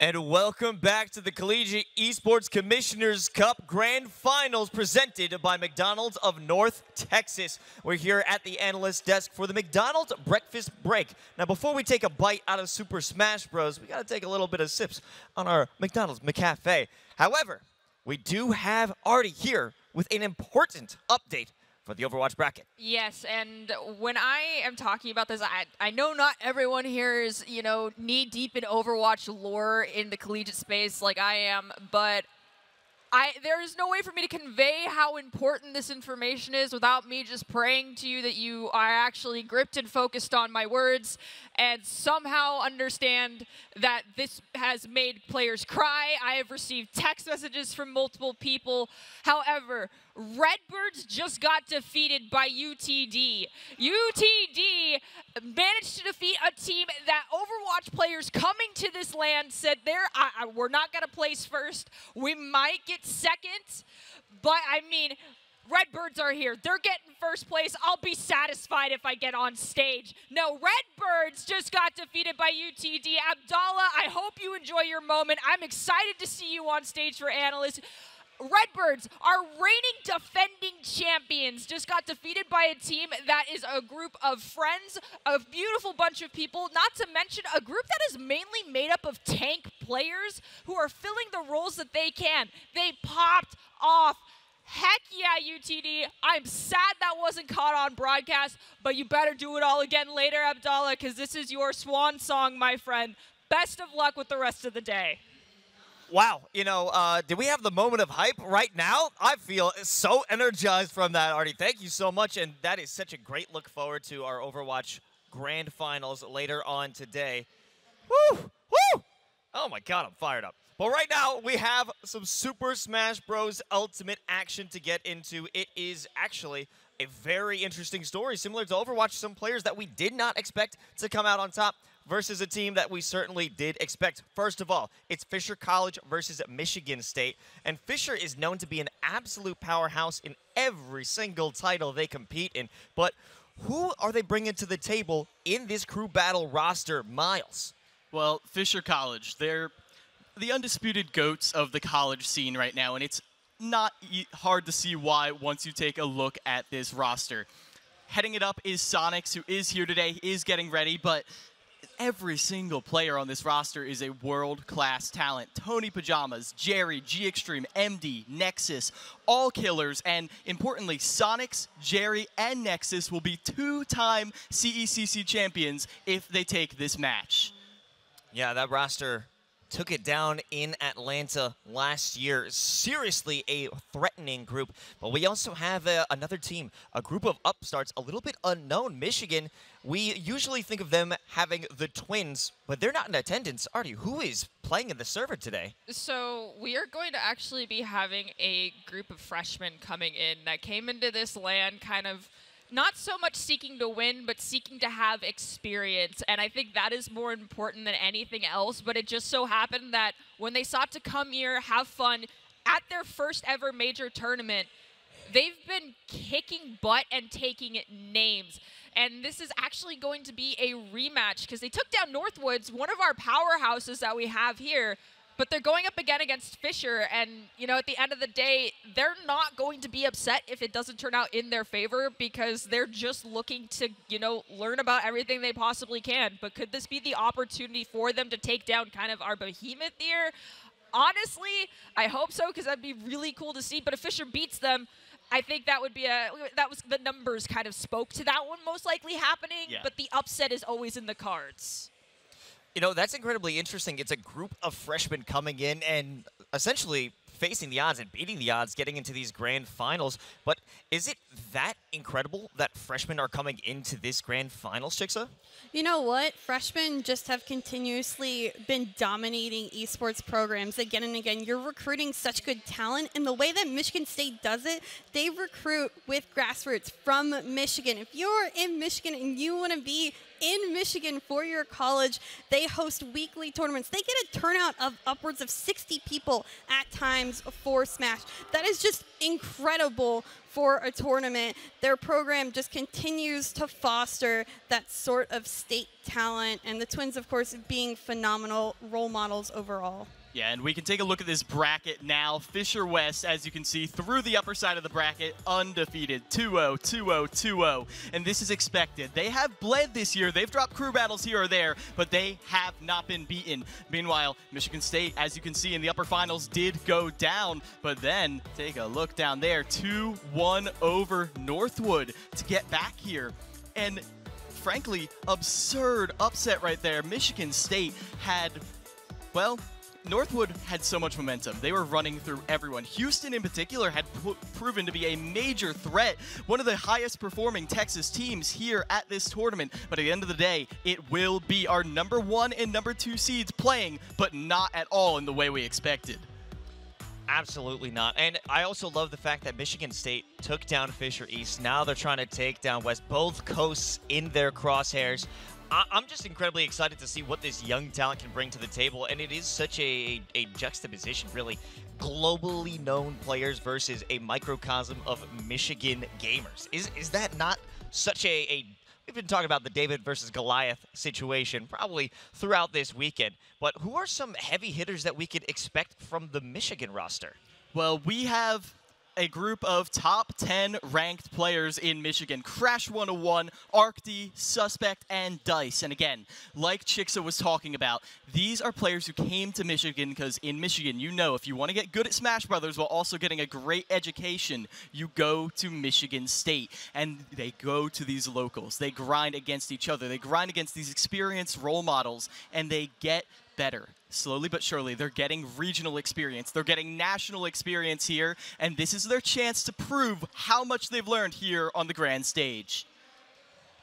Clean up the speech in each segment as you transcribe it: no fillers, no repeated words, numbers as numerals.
And welcome back to the Collegiate Esports Commissioners Cup Grand Finals presented by McDonald's of North Texas. We're here at the analyst desk for the McDonald's breakfast break. Now, before we take a bite out of Super Smash Bros., we got to take a little bit of sips on our McDonald's McCafe. However, we do have Artie here with an important update for the Overwatch bracket. Yes, and when I am talking about this, I know not everyone here is, knee-deep in Overwatch lore in the collegiate space like I am, but there is no way for me to convey how important this information is without me just praying to you that you are actually gripped and focused on my words and somehow understand that this has made players cry. I have received text messages from multiple people. However, Redbirds just got defeated by UTD. UTD managed to defeat a team that Overwatch players coming to this land said, we're not going to place first. We might get second. But, I mean, Redbirds are here. They're getting first place. I'll be satisfied if I get on stage. No, Redbirds just got defeated by UTD. Abdallah, I hope you enjoy your moment. I'm excited to see you on stage for analysts. Redbirds, our reigning defending champions, just got defeated by a team that is a group of friends, a beautiful bunch of people, not to mention a group that is mainly made up of tank players who are filling the roles that they can. They popped off. Heck yeah, UTD. I'm sad that wasn't caught on broadcast, but you better do it all again later, Abdallah, because this is your swan song, my friend. Best of luck with the rest of the day. Wow, did we have the moment of hype right now? I feel so energized from that, Artie. Thank you so much, and that is such a great look forward to our Overwatch Grand Finals later on today. Woo! Woo! Oh my God, I'm fired up. But right now, we have some Super Smash Bros. Ultimate action to get into. It is actually a very interesting story, similar to Overwatch. Some players that we did not expect to come out on top versus a team that we certainly did expect. First of all, it's Fisher College versus Michigan State. And Fisher is known to be an absolute powerhouse in every single title they compete in. But who are they bringing to the table in this crew battle roster, Miles? Well, Fisher College, they're the undisputed GOATs of the college scene right now, and it's not hard to see why once you take a look at this roster. Heading it up is Sonics, who is here today, is getting ready, but every single player on this roster is a world-class talent. Tony Pajamas, Jerry, G-Extreme, MD, Nexus, all killers, and importantly, Sonics, Jerry, and Nexus will be two-time CECC champions if they take this match. Yeah, that roster took it down in Atlanta last year. Seriously a threatening group. But we also have another team, a group of upstarts, a little bit unknown. Michigan, we usually think of them having the Twins, but they're not in attendance. Artie, who is playing in the server today? So we are going to actually be having a group of freshmen coming in that came into this land kind of not so much seeking to win, but seeking to have experience. And I think that is more important than anything else. But it just so happened that when they sought to come here, have fun, at their first ever major tournament, they've been kicking butt and taking names. And this is actually going to be a rematch because they took down Northwoods, one of our powerhouses that we have here. But they're going up again against Fisher, and, at the end of the day, they're not going to be upset if it doesn't turn out in their favor because they're just looking to, learn about everything they possibly can. But could this be the opportunity for them to take down kind of our behemoth here? Honestly, I hope so because that'd be really cool to see. But if Fisher beats them, I think that would be the numbers kind of spoke to that one most likely happening. Yeah. But the upset is always in the cards. That's incredibly interesting. It's a group of freshmen coming in and essentially facing the odds and beating the odds, getting into these grand finals. But is it that incredible that freshmen are coming into this grand finals, Chicksa? You know what? Freshmen just have continuously been dominating esports programs again and again. You're recruiting such good talent, and the way that Michigan State does it, they recruit with grassroots from Michigan. If you're in Michigan and you want to be in Michigan for your college. They host weekly tournaments. They get a turnout of upwards of 60 people at times for Smash. That is just incredible for a tournament. Their program just continues to foster that sort of state talent, and the Twins, of course, being phenomenal role models overall. Yeah, and we can take a look at this bracket now. Fisher West, as you can see, through the upper side of the bracket, undefeated, 2-0, 2-0, 2-0. And this is expected. They have bled this year. They've dropped crew battles here or there, but they have not been beaten. Meanwhile, Michigan State, as you can see in the upper finals, did go down. But then, take a look down there, 2-1 over Northwood to get back here. And frankly, absurd upset right there. Michigan State had, well, Northwood had so much momentum. They were running through everyone. Houston in particular had proven to be a major threat, one of the highest performing Texas teams here at this tournament. But at the end of the day, it will be our number 1 and number 2 seeds playing, but not at all in the way we expected. Absolutely not. And I also love the fact that Michigan State took down Fisher East. Now they're trying to take down West. Both coasts in their crosshairs. I'm just incredibly excited to see what this young talent can bring to the table, and it is such a juxtaposition, really. Globally known players versus a microcosm of Michigan gamers. Is that not such a we've been talking about the David versus Goliath situation probably throughout this weekend, but who are some heavy hitters that we could expect from the Michigan roster? Well, we have a group of top 10 ranked players in Michigan. Crash 101, Arcty, Suspect, and Dice. And again, like Chixa was talking about, these are players who came to Michigan because in Michigan, you know, if you want to get good at Smash Brothers while also getting a great education, you go to Michigan State. And they go to these locals. They grind against each other. They grind against these experienced role models, and they get better. Slowly but surely, they're getting regional experience. They're getting national experience here, and this is their chance to prove how much they've learned here on the grand stage.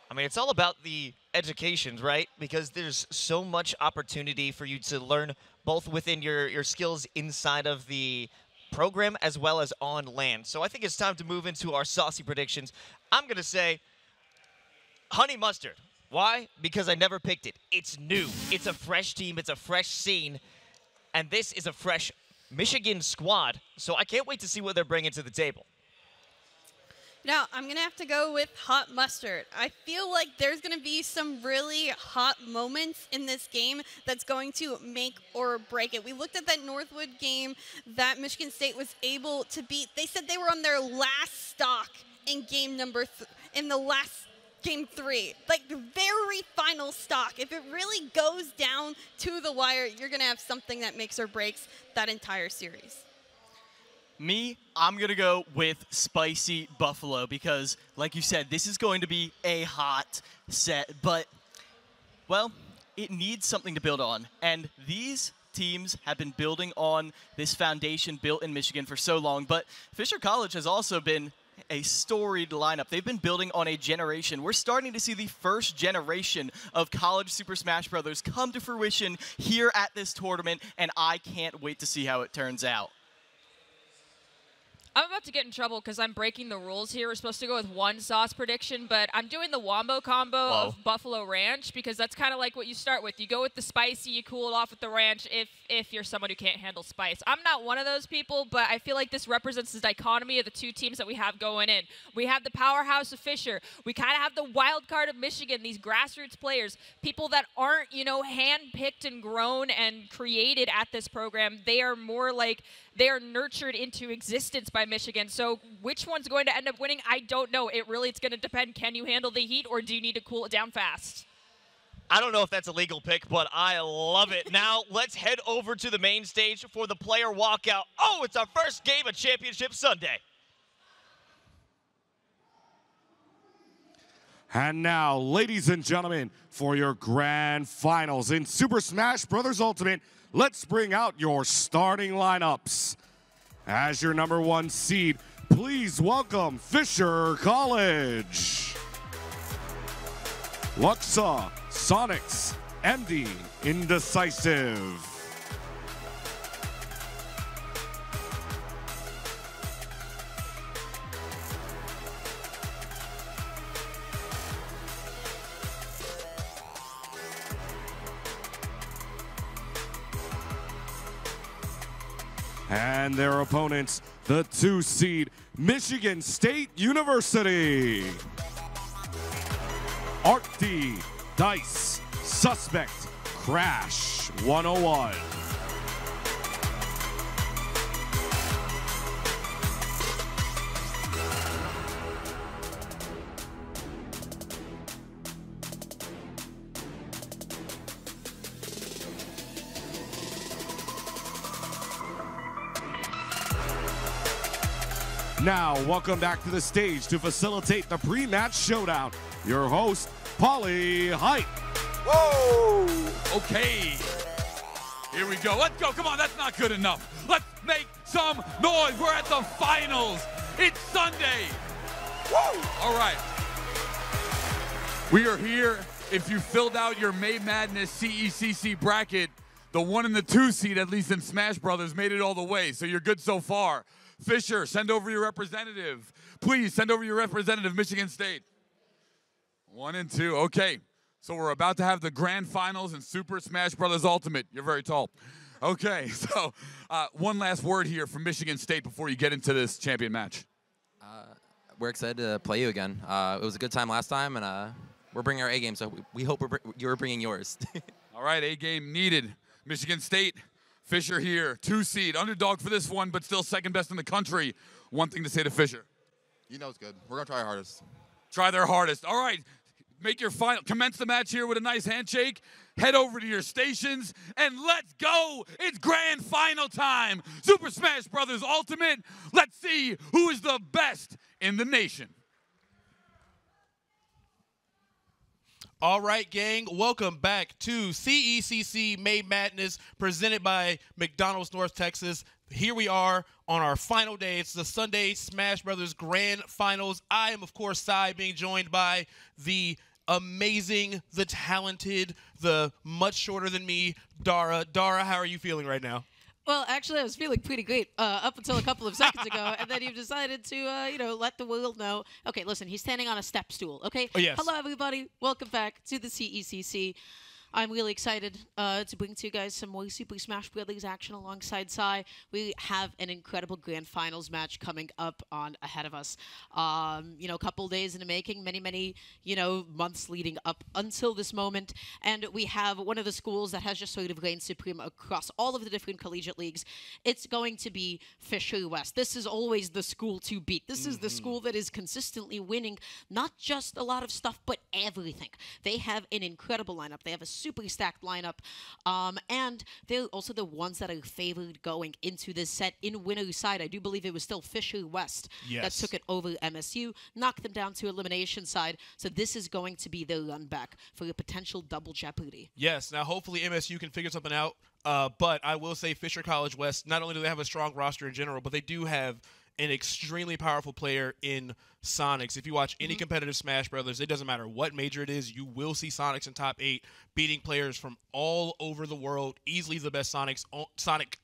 I mean, it's all about the educations, right? Because there's so much opportunity for you to learn both within your skills inside of the program as well as on land. So I think it's time to move into our saucy predictions. I'm going to say Honey Mustard. Why? Because I never picked it. It's new. It's a fresh team. It's a fresh scene. And this is a fresh Michigan squad. So I can't wait to see what they're bringing to the table. Now, I'm going to have to go with Hot Mustard. I feel like there's going to be some really hot moments in this game that's going to make or break it. We looked at that Northwood game that Michigan State was able to beat. They said they were on their last stock in game Game 3, like the very final stock. If it really goes down to the wire, you're going to have something that makes or breaks that entire series. Me, I'm going to go with Spicy Buffalo because, like you said, this is going to be a hot set. But, well, it needs something to build on. And these teams have been building on this foundation built in Michigan for so long. But Fisher College has also been a storied lineup. They've been building on a generation. We're starting to see the first generation of college Super Smash Brothers come to fruition here at this tournament, and I can't wait to see how it turns out. I'm about to get in trouble because I'm breaking the rules here. We're supposed to go with one sauce prediction, but I'm doing the wombo combo of Buffalo Ranch because that's kind of like what you start with. You go with the spicy, you cool it off with the ranch if you're someone who can't handle spice. I'm not one of those people, but I feel like this represents the dichotomy of the two teams that we have going in. We have the powerhouse of Fisher. We kind of have the wild card of Michigan, these grassroots players, people that aren't, you know, hand-picked and grown and created at this program. They are more like they are nurtured into existence by Michigan. So which one's going to end up winning? I don't know. It's going to depend. Can you handle the heat or do you need to cool it down fast? I don't know if that's a legal pick, but I love it. Now let's head over to the main stage for the player walkout. Oh, it's our first game of Championship Sunday. And now, ladies and gentlemen, for your grand finals in Super Smash Bros. Ultimate, let's bring out your starting lineups. As your number 1 seed, please welcome Fisher College. Luxa, Sonics, MD, Indecisive. And their opponents, the 2 seed Michigan State University. Art D, Dice, Suspect, Crash 101. Now, welcome back to the stage to facilitate the pre-match showdown. Your host, Paulie Hype. Whoa! Okay. Here we go. Let's go. Come on, that's not good enough. Let's make some noise. We're at the finals. It's Sunday. Woo! All right. We are here. If you filled out your May Madness CECC bracket, the 1 and the 2 seed, at least in Smash Brothers, made it all the way. So you're good so far. Fisher, send over your representative. Please send over your representative, Michigan State. 1 and 2, okay. So we're about to have the grand finals in Super Smash Brothers Ultimate. You're very tall. Okay, so one last word here from Michigan State before you get into this champion match. We're excited to play you again. It was a good time last time, and we're bringing our A game, so we hope you're bringing yours. All right, A game needed. Michigan State. Fisher here, 2 seed, underdog for this one, but still second best in the country. One thing to say to Fisher. You know it's good. We're going to try our hardest. Try their hardest. All right, make your final, commence the match here with a nice handshake. Head over to your stations, and let's go. It's grand final time. Super Smash Brothers Ultimate. Let's see who is the best in the nation. All right, gang, welcome back to CECC May Madness presented by McDonald's North Texas. Here we are on our final day. It's the Sunday Smash Brothers Grand Finals. I am, of course, Sai, being joined by the amazing, the talented, the much shorter than me, Dara. Dara, how are you feeling right now? Well, actually, I was feeling pretty great up until a couple of seconds ago, and then you've decided to, let the world know. Okay, listen, he's standing on a step stool, okay? Oh, yes. Hello, everybody. Welcome back to the CECC. I'm really excited to bring to you guys some more Super Smash Brothers action alongside Sai. We have an incredible grand finals match coming up on ahead of us. A couple days in the making, many, months leading up until this moment. And we have one of the schools that has just sort of reigned supreme across all of the different collegiate leagues. It's going to be Fisher West. This is always the school to beat. This is the school that is consistently winning not just a lot of stuff, but everything. They have an incredible lineup. They have a super stacked lineup, and they're also the ones that are favored going into this set. In winner's side, I do believe it was still Fisher West that took it over MSU, knocked them down to elimination side, so this is going to be their run back for a potential double jeopardy. Yes, now hopefully MSU can figure something out, but I will say Fisher College West, not only do they have a strong roster in general, but they do have an extremely powerful player in Sonics. If you watch any competitive Smash Brothers, it doesn't matter what major it is, you will see Sonics in top 8, beating players from all over the world. Easily the best Sonic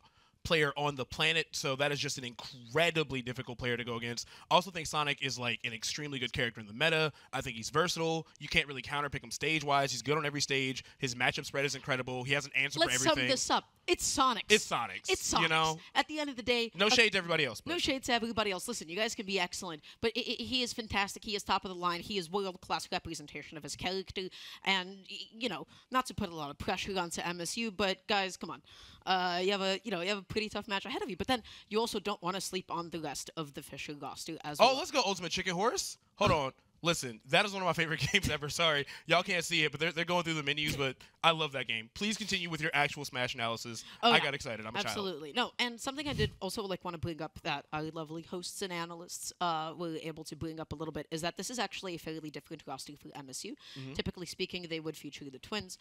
player on the planet, so that is just an incredibly difficult player to go against. I also think Sonic is like an extremely good character in the meta. I think he's versatile. You can't really counterpick him stage-wise. He's good on every stage. His matchup spread is incredible. He has an answer for everything. Let's sum this up. It's Sonics. It's Sonics. It's Sonics. You know? At the end of the day... No shade to everybody else. No shade to everybody else. Listen, you guys can be excellent, but he is fantastic. He is top of the line. He is world-class representation of his character, and, not to put a lot of pressure onto MSU, but guys, come on. You have a pretty tough match ahead of you, but then you also don't want to sleep on the rest of the Fisher roster as well. Oh, let's go Ultimate Chicken Horse. Hold on. Listen, that is one of my favorite games ever. Sorry. Y'all can't see it, but they're going through the menus, but I love that game. Please continue with your actual Smash analysis. I got excited. I'm a child. Absolutely. No, and something I did also want to bring up that our lovely hosts and analysts were able to bring up a little bit is that this is actually a fairly different roster for MSU. Typically speaking, they would feature the Twins.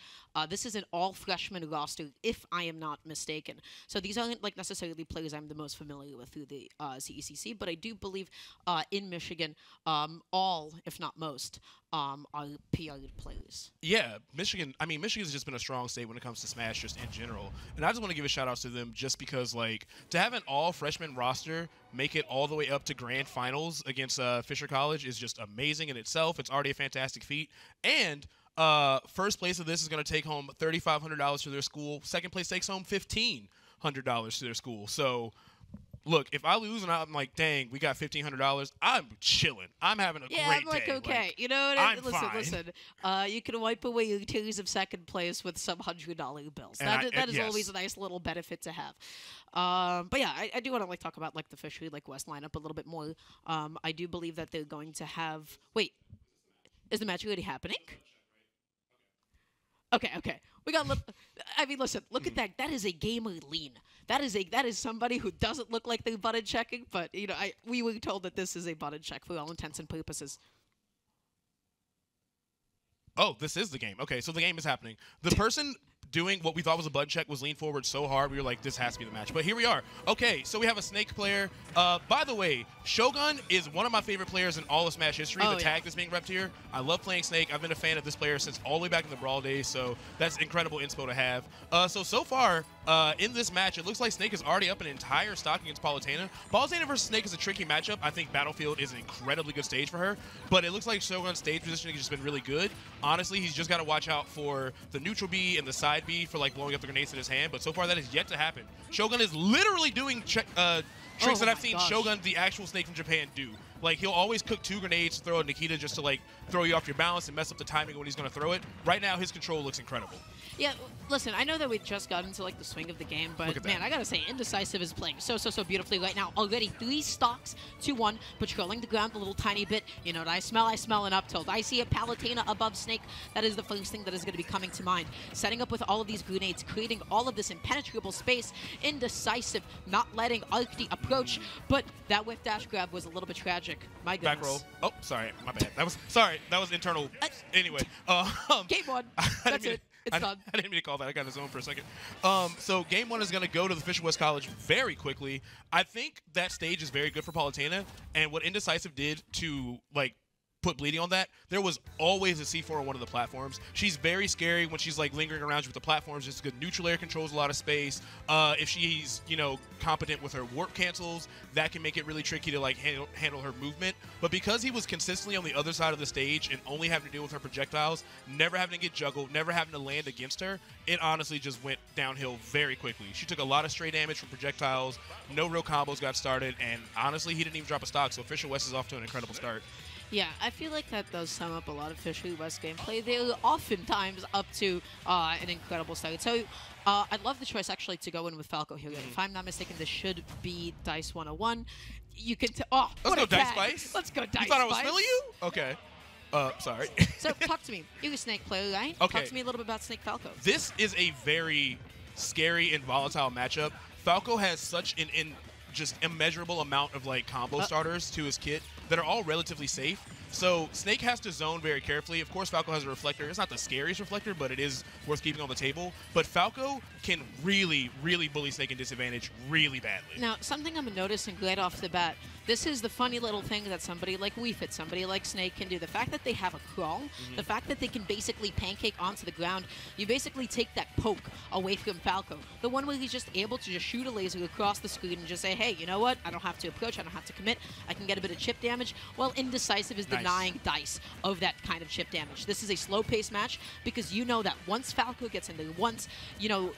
This is an all-freshman roster, if I am not mistaken. So these aren't necessarily players I'm the most familiar with through the CECC, but I do believe in Michigan, all, if not most, are PR players. Yeah, Michigan's just been a strong state when it comes to Smash just in general. And I just want to give a shout out to them just because, to have an all-freshman roster make it all the way up to grand finals against Fisher College is just amazing in itself. It's already a fantastic feat. And first place of this is going to take home $3,500 to their school. Second place takes home $1,500 to their school. So look, if I lose and I'm like, dang, we got $1,500, I'm chilling. I'm having a great day. Yeah, I'm like, okay. You know what? I'm listen, fine. listen. You can wipe away your tears of second place with some $100 bills. And That is yes. always a nice little benefit to have. But yeah, I do want to talk about the Fishery West lineup a little bit more. I do believe that they're going to have. Wait, is the match already happening? Okay. We got. I mean, listen. Look at that. That is a gamer lean. That is somebody who doesn't look like they're button checking, but we were told that this is a button check for all intents and purposes. Oh, this is the game. Okay, so the game is happening. The person doing what we thought was a button check was leaned forward so hard, we were like, this has to be the match. But here we are. Okay, so we have a Snake player. By the way, Shogun is one of my favorite players in all of Smash history. The tag that's being repped here. I love playing Snake. I've been a fan of this player since all the way back in the Brawl days, so that's incredible inspo to have. So far, in this match, it looks like Snake is already up an entire stock against Palutena. Palutena versus Snake is a tricky matchup. I think Battlefield is an incredibly good stage for her, but it looks like Shogun's stage positioning has just been really good. Honestly, he's just got to watch out for the neutral B and the side B for blowing up the grenades in his hand, but so far that is yet to happen. Shogun is literally doing tricks that I've seen Shogun, the actual Snake from Japan, do. He'll always cook 2 grenades, throw a Nikita just to throw you off your balance and mess up the timing when he's going to throw it. Right now, his control looks incredible. Yeah, listen, I know that we just got into the swing of the game, but man, I gotta say, Indecisive is playing so beautifully right now. Already 3 stocks to 1, patrolling the ground a little tiny bit. You know what I smell? I smell an up tilt. I see a Palutena above Snake. That is the first thing that is going to be coming to mind. Setting up with all of these grenades, creating all of this impenetrable space. Indecisive, not letting Arcty approach, but that whiff dash grab was a little bit tragic. My goodness. Back roll. Oh, sorry, my bad. That was internal. Anyway, game 1. That's it. It's done. I didn't mean to call that. I got his own for a second. So game 1 is going to go to the Fisher West College very quickly. I think that stage is very good for Palutena, and what Indecisive did to put bleeding on that, there was always a C4 on one of the platforms. She's very scary when she's lingering around with the platforms. Just good neutral air controls a lot of space. If she's competent with her warp cancels, that can make it really tricky to handle her movement. But because he was consistently on the other side of the stage and only having to deal with her projectiles, never having to get juggled, never having to land against her, it honestly just went downhill very quickly. She took a lot of stray damage from projectiles, no real combos got started, and honestly, he didn't even drop a stock, so Fisher West is off to an incredible start. Yeah, I feel like that does sum up a lot of Fisher West gameplay. They're oftentimes up to an incredible start. So I love the choice actually to go in with Falco here. If I'm not mistaken, this should be Dice 101. You can let's go Dice Spice. Let's go Dice Spice. You thought I was feeling you? Okay. Sorry. So talk to me. You're a Snake player, right? Okay. Talk to me a little bit about Snake Falco. This is a very scary and volatile matchup. Falco has such an just immeasurable amount of combo starters to his kit that are all relatively safe. So Snake has to zone very carefully. Of course, Falco has a reflector. It's not the scariest reflector, but it is worth keeping on the table. But Falco can really, really bully Snake in disadvantage really badly. Now, something I'm noticing right off the bat, this is the funny little thing that somebody like Weefit, somebody like Snake can do. The fact that they have a crawl, the fact that they can basically pancake onto the ground, you basically take that poke away from Falco. The one where he's just able to just shoot a laser across the screen and just say, hey, you know what? I don't have to approach. I don't have to commit. I can get a bit of chip damage. Well, Indecisive is denying Dice of that kind of chip damage. This is a slow-paced match because you know that once Falco gets in there, once,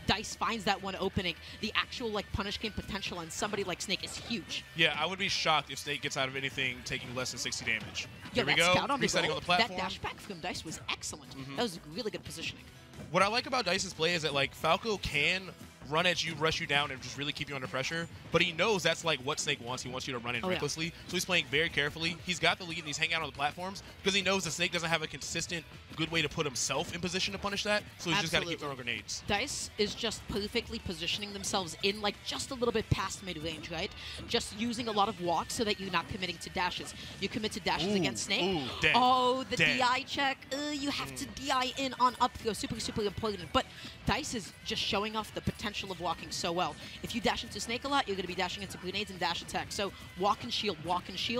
Dice finds that one opening, the actual, punish game potential on somebody like Snake is huge. Yeah, I would be shocked if Snake gets out of anything taking less than 60 damage. Yeah, Here we go. Resetting on the platform. That dash back from Dice was excellent. That was really good positioning. What I like about Dice's play is that Falco can run at you, rush you down, and just really keep you under pressure. But he knows that's what Snake wants. He wants you to run in recklessly. So he's playing very carefully. He's got the lead, and he's hanging out on the platforms because he knows that Snake doesn't have a consistent, good way to put himself in position to punish that. So he's just got to keep throwing grenades. Dice is just perfectly positioning themselves in just a little bit past mid-range, right? Just using a lot of walks so that you're not committing to dashes. You commit to dashes against Snake. The DI check. You have to DI in on up throw. Super, super important. But Dice is just showing off the potential of walking so well. If you dash into Snake a lot, you're going to be dashing into grenades and dash attack. So walk and shield,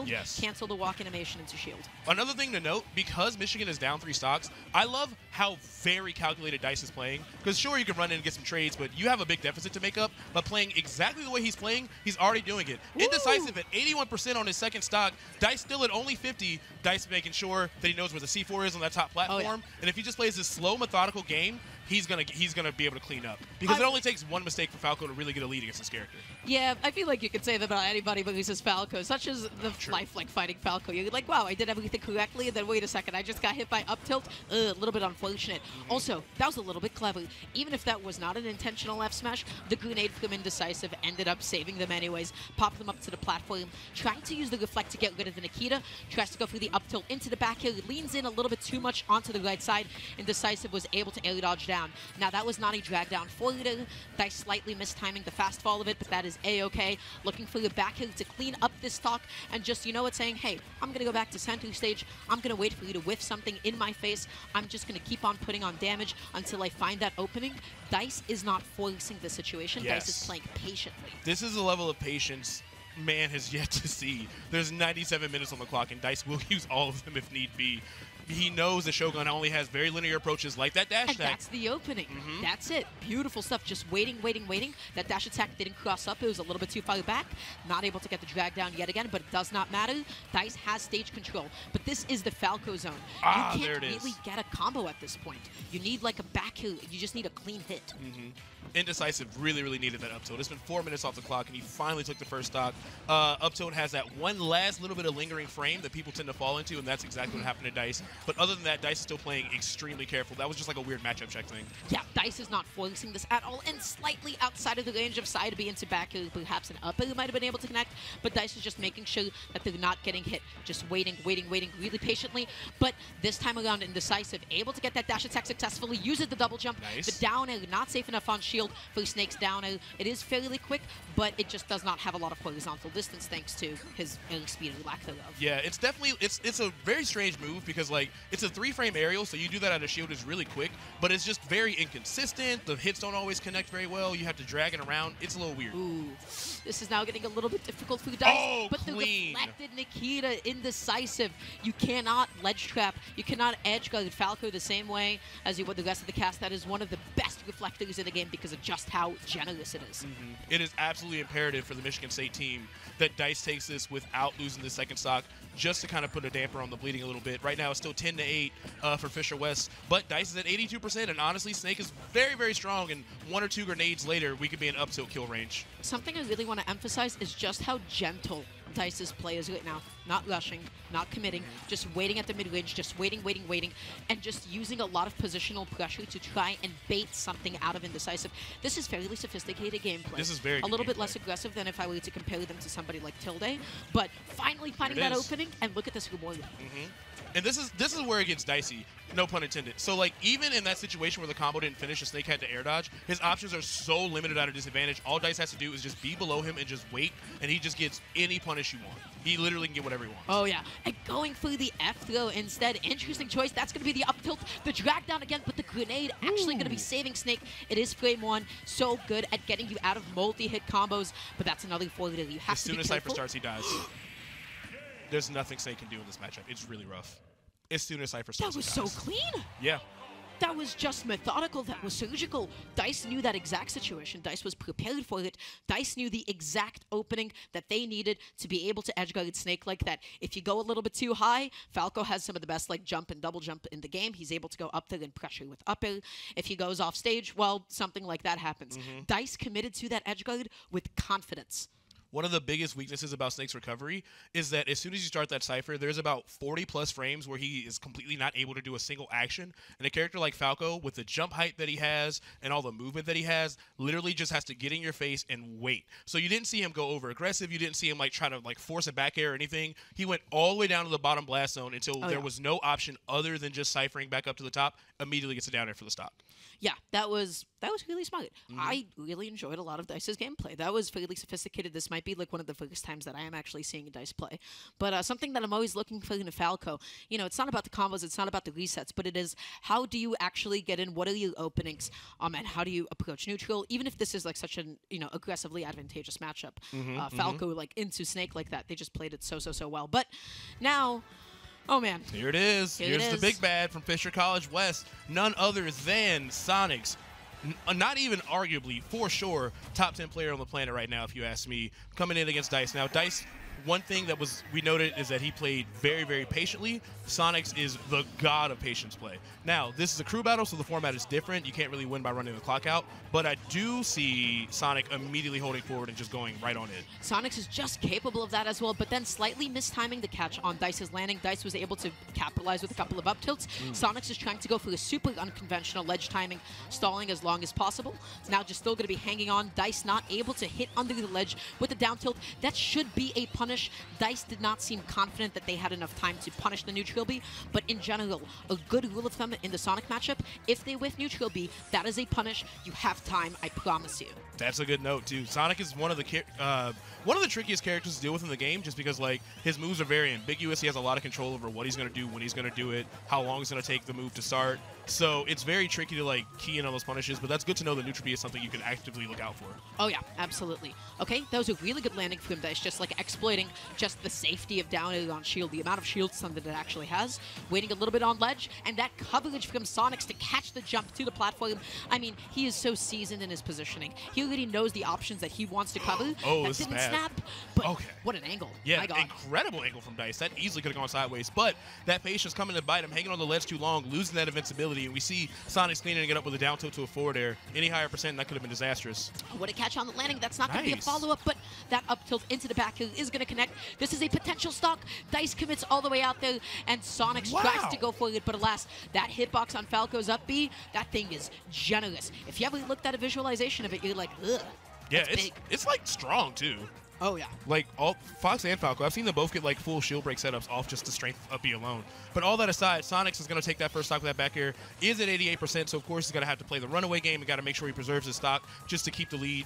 yes. Cancel the walk animation into shield. Another thing to note, because Michigan is down 3 stocks, I love how very calculated Dice is playing. Because sure, you can run in and get some trades, but you have a big deficit to make up. But playing exactly the way he's playing, he's already doing it. Woo! Indecisive at 81% on his second stock. Dice still at only 50. Dice making sure that he knows where the C4 is on that top platform. And if he just plays this slow, methodical game, he's gonna be able to clean up because it only takes one mistake for Falco to really get a lead against this character. Yeah, I feel like you could say that about anybody but uses Falco, such as the life like fighting Falco. You're like, wow, I did everything correctly, and then wait a second, I just got hit by up tilt. A little bit unfortunate. Also, that was a little bit clever. Even if that was not an intentional F smash, the grenade from Indecisive ended up saving them anyways. Popped them up to the platform, trying to use the reflect to get rid of the Nikita. Tries to go through the up tilt into the back hill, leans in a little bit too much onto the right side. Indecisive was able to air dodge down. Now that was not a drag down for Lita. Dice slightly mistiming the fast fall of it, but that is a-okay. Looking for the back hill to clean up this stock and just, you know what, saying, hey, I'm going to go back to center stage. I'm going to wait for you to whiff something in my face. I'm just going to keep on putting on damage until I find that opening. Dice is not forcing the situation. Yes. Dice is playing patiently. This is a level of patience man has yet to see. There's 97 minutes on the clock, and Dice will use all of them if need be. He knows that Shogun only has very linear approaches like that dash attack. That's the opening. That's it. Beautiful stuff. Just waiting. That dash attack didn't cross up. It was a little bit too far back. Not able to get the drag down yet again, but it does not matter. Dice has stage control. But this is the Falco zone. You can't really get a combo at this point. You need like a back hill. You just need a clean hit. Indecisive really needed that up tilt. It's been 4 minutes off the clock, and he finally took the first stock. Up tilt has that one last little bit of lingering frame that people tend to fall into, and that's exactly what happened to Dice. But other than that, Dice is still playing extremely careful. That was just like a weird matchup check thing. Yeah, Dice is not forcing this at all, and slightly outside of the range of side B into back hill, perhaps an up hill might have been able to connect, but Dice is just making sure that they're not getting hit. Just waiting really patiently. But this time around, Indecisive, able to get that dash attack successfully, uses the double jump. Nice. The down air, not safe enough on shield for Snake's down air. It is fairly quick, but it just does not have a lot of horizontal distance thanks to his air speed or lack thereof. Yeah, it's definitely, it's a very strange move because, like, it's a 3-frame aerial, so you do that out of shield is really quick, but it's just very inconsistent. The hits don't always connect very well. You have to drag it around. It's a little weird. Ooh, this is now getting a little bit difficult for Dice. Oh, but clean. the reflected Nikita, Indecisive. You cannot ledge trap. You cannot edge guard Falco the same way as you would the rest of the cast. That is one of the best reflectors in the game because of just how generous it is. It is absolutely imperative for the Michigan State team that Dice takes this without losing the second stock, just to kind of put a damper on the bleeding a little bit. Right now, it's still 10-8 for Fisher West, but Dice is at 82%, and honestly, Snake is very strong, and 1 or 2 grenades later, we could be in up tilt kill range. Something I really want to emphasize is just how gentle Dice's play is right now. Not rushing, not committing, just waiting at the mid-range, just waiting, and just using a lot of positional pressure to try and bait something out of Indecisive. This is fairly sophisticated gameplay. This is very a little good bit less aggressive than if I were to compare them to somebody like Tilde, but finally finding that opening, and look at this reward. And this is where it gets dicey, no pun intended. So, like, even in that situation where the combo didn't finish, the Snake had to air dodge, his options are so limited at a disadvantage. All Dice has to do is just be below him and just wait, and he just gets any punish you want. He literally can get whatever he wants. Oh, yeah. And going for the F throw instead. Interesting choice. That's going to be the up tilt. The drag down again, but the grenade actually going to be saving Snake. It is frame 1. So good at getting you out of multi-hit combos, but that's another forward that you have to be careful. As soon as Cypher starts, he dies. There's nothing Snake can do in this matchup. It's really rough. As soon as Cypher starts, that was so clean. Yeah. That was just methodical. That was surgical. Dice knew that exact situation. Dice was prepared for it. Dice knew the exact opening that they needed to be able to edge guard Snake like that. If you go a little bit too high, Falco has some of the best like jump and double jump in the game. He's able to go up there and pressure with up air. If he goes off stage, well, something like that happens. Dice committed to that edge guard with confidence. One of the biggest weaknesses about Snake's recovery is that as soon as you start that Cypher, there's about 40+ frames where he is completely not able to do a single action. And a character like Falco, with the jump height that he has and all the movement that he has, literally just has to get in your face and wait. So you didn't see him go over aggressive. You didn't see him like try to like force a back air or anything. He went all the way down to the bottom blast zone until there was no option other than just ciphering back up to the top. Immediately gets a down air for the stock. Yeah, that was really smart. I really enjoyed a lot of Dice's gameplay. That was fairly sophisticated. This might be like one of the first times that I am actually seeing Dice play. But something that I'm always looking for in a Falco, you know, it's not about the combos, it's not about the resets, but it is how do you actually get in, what are your openings, and how do you approach neutral, even if this is like such an, you know, aggressively advantageous matchup. Falco like into Snake like that, they just played it so well. But now, oh, man. Here it is. Here's the big bad from Fisher College West. None other than Sonics. Not even arguably, for sure, top 10 player on the planet right now, if you ask me, coming in against Dice. Now, Dice one thing that we noted is that he played very, very patiently. Sonics is the god of patience play. Now, this is a crew battle, so the format is different. You can't really win by running the clock out, but I do see Sonic immediately holding forward and just going right on it. Sonics is just capable of that as well, but then slightly mistiming the catch on Dice's landing. Dice was able to capitalize with a couple of up tilts. Sonics is trying to go for a super unconventional ledge timing, stalling as long as possible. It's now just still going to be hanging on. Dice not able to hit under the ledge with the down tilt. That should be a punish. Dice did not seem confident that they had enough time to punish the neutral B, but in general, a good rule of thumb in the Sonic matchup, if they whiff neutral B, that is a punish. You have time, I promise you. That's a good note, too. Sonic is one of the trickiest characters to deal with in the game, just because like his moves are very ambiguous. He has a lot of control over what he's going to do, when he's going to do it, how long it's going to take the move to start. So it's very tricky to like key in on those punishes, but that's good to know that neutral B is something you can actively look out for. Oh yeah, absolutely. Okay, that was a really good landing from Dice, just like exploiting just the safety of down air on shield, the amount of shield stun that it actually has, waiting a little bit on ledge, and that coverage from Sonics to catch the jump to the platform. I mean, he is so seasoned in his positioning. He already knows the options that he wants to cover. Oh, that this is didn't bad. snap, but Okay. what an angle. Yeah, My God. incredible angle from Dice. That easily could have gone sideways, but that patience coming to bite him, hanging on the ledge too long, losing that invincibility, and we see Sonic's cleaning it up with a down tilt to a forward air. Any higher percent, that could have been disastrous. What a catch on the landing. That's not going to be a Nice. follow-up, but that up tilt into the back heel is going to connect. This is a potential stock. Dice commits all the way out there, and Sonic tries to go for it, but alas, that hitbox on Falco's up B, that thing is generous. If you ever looked at a visualization of it, you're like, ugh. Yeah, that's big. it's like strong, too. Oh, yeah. Like, Fox and Falco, I've seen them both get, like, full shield break setups off just the strength of B alone. But all that aside, Sonics is going to take that first stock with that back air. Is at 88%, so of course he's going to have to play the runaway game. He's got to make sure he preserves his stock just to keep the lead.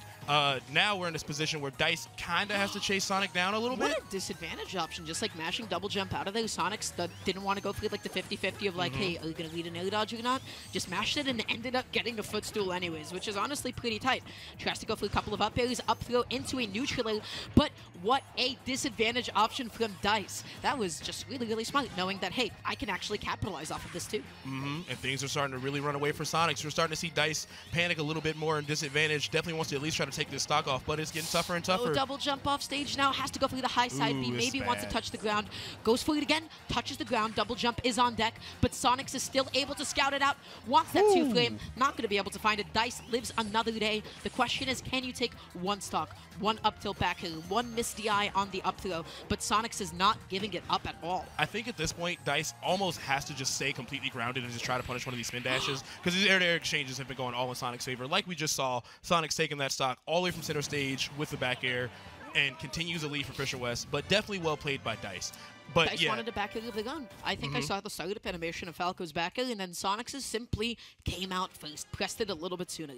Now we're in this position where Dice kind of has to chase Sonic down a little bit. What a disadvantage option, just like mashing double jump out of there. Sonics didn't want to go for like the 50-50 of like, hey, are you going to lead an air dodge or not? Just mashed it and ended up getting a footstool anyways, which is honestly pretty tight. Tries to go for a couple of up airs, up throw into a neutral air, but what a disadvantage option from Dice. That was just really, really smart, knowing that, hey, I can actually capitalize off of this too. And things are starting to really run away for Sonics. We're starting to see Dice panic a little bit more and disadvantage. Definitely wants to at least try to take this stock off, but it's getting tougher and tougher. Oh, double jump off stage now. Has to go for the high side B. Ooh, Maybe it's wants to bad. touch the ground. Goes for it again. Touches the ground. Double jump is on deck, but Sonics is still able to scout it out. Wants that two flame. Not going to be able to find it. Dice lives another day. The question is, can you take one stock, one up tilt back hill, one miss DI on the up throw? But Sonics is not giving it up at all. I think at this point, Dice almost has to just stay completely grounded and just try to punish one of these spin dashes, because these air-to-air exchanges have been going all in Sonic's favor. Like we just saw, Sonic's taking that stock all the way from center stage with the back air and continues a lead for Fisher West, but definitely well played by Dice. But Dice yeah, wanted to back of the gun. I think I saw the startup animation of Falco's back air, and then Sonics simply came out first, pressed it a little bit sooner.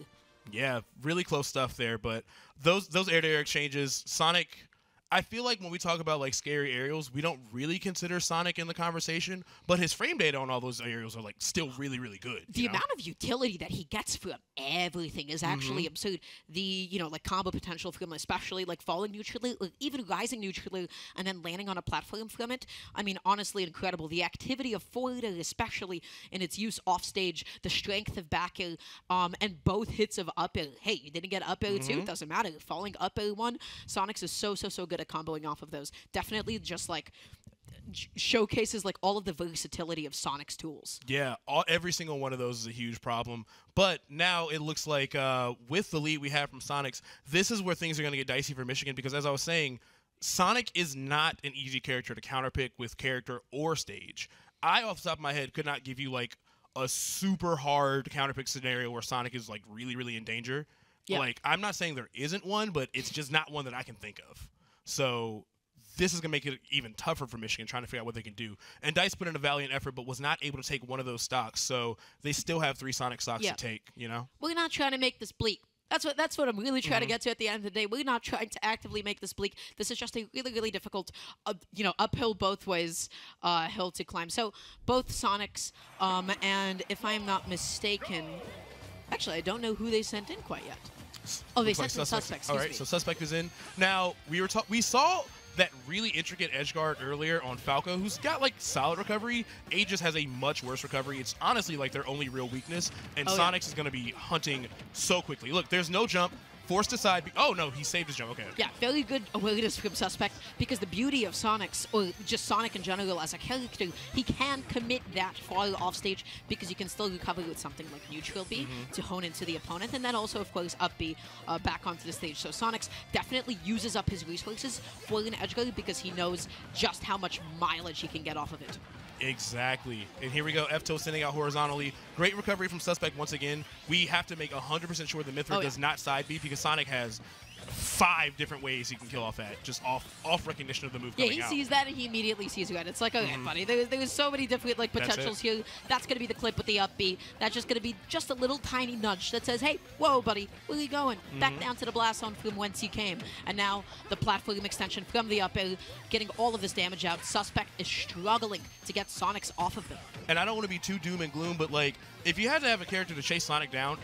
yeah, really close stuff there. But those air-to-air exchanges, Sonic, I feel like when we talk about like scary aerials, we don't really consider Sonic in the conversation, but his frame data on all those aerials are like still really, really good. The amount of utility that he gets from everything is actually absurd. The, like combo potential from especially like falling neutrally or even rising neutrally and then landing on a platform from it. I mean, honestly incredible. The activity of forward air, especially in its use off stage, the strength of back air, and both hits of up air. Hey, you didn't get up air too? It doesn't matter. Falling up air one, Sonics is so good at comboing off of those. Definitely just like showcases like all of the versatility of Sonic's tools. Yeah, every single one of those is a huge problem. But now it looks like with the lead we have from Sonics, this is where things are going to get dicey for Michigan, because as I was saying, Sonic is not an easy character to counterpick with character or stage. I, off the top of my head, could not give you like a super hard counterpick scenario where Sonic is like really, really in danger. Yeah. Like, I'm not saying there isn't one, but it's just not one that I can think of. So this is going to make it even tougher for Michigan, trying to figure out what they can do. And Dice put in a valiant effort, but was not able to take one of those stocks. So they still have 3 Sonic stocks to take, We're not trying to make this bleak. That's what I'm really trying to get to at the end of the day. We're not trying to actively make this bleak. This is just a really, really difficult, uphill both ways hill to climb. So both Sonics, and if I'm not mistaken, actually, I don't know who they sent in quite yet. Oh, they sent in Suspect. All right, so Suspect is in. Now, we saw that really intricate edge guard earlier on Falco, who's got like solid recovery. Aegis has a much worse recovery. It's honestly like their only real weakness, and Sonics is going to be hunting so quickly. Look, there's no jump. forced to side B. Oh, no, he saved his jump. Okay. Yeah, very good awareness from Suspect, because the beauty of Sonic's, or just Sonic in general as a character, he can commit that far off stage because you can still recover with something like neutral B to hone into the opponent, and then also, of course, up B back onto the stage. So Sonic's definitely uses up his resources for an edge guard because he knows just how much mileage he can get off of it. Exactly. And here we go. F-Toe sending out horizontally. Great recovery from Suspect once again. We have to make 100% sure that Mithra does not side B because Sonic has 5 different ways he can kill off at, just off recognition of the move coming out. Yeah, he sees that and he immediately sees red. It's like, okay, buddy, there's so many different like potentials here. That's going to be the clip with the up B. That's just going to be just a little tiny nudge that says, hey, whoa, buddy, where are you going? Back down to the blast zone from whence you came. And now the platform extension from the up air, getting all of this damage out. Suspect is struggling to get Sonic's off of them. And I don't want to be too doom and gloom, but like, if you had to have a character to chase Sonic down,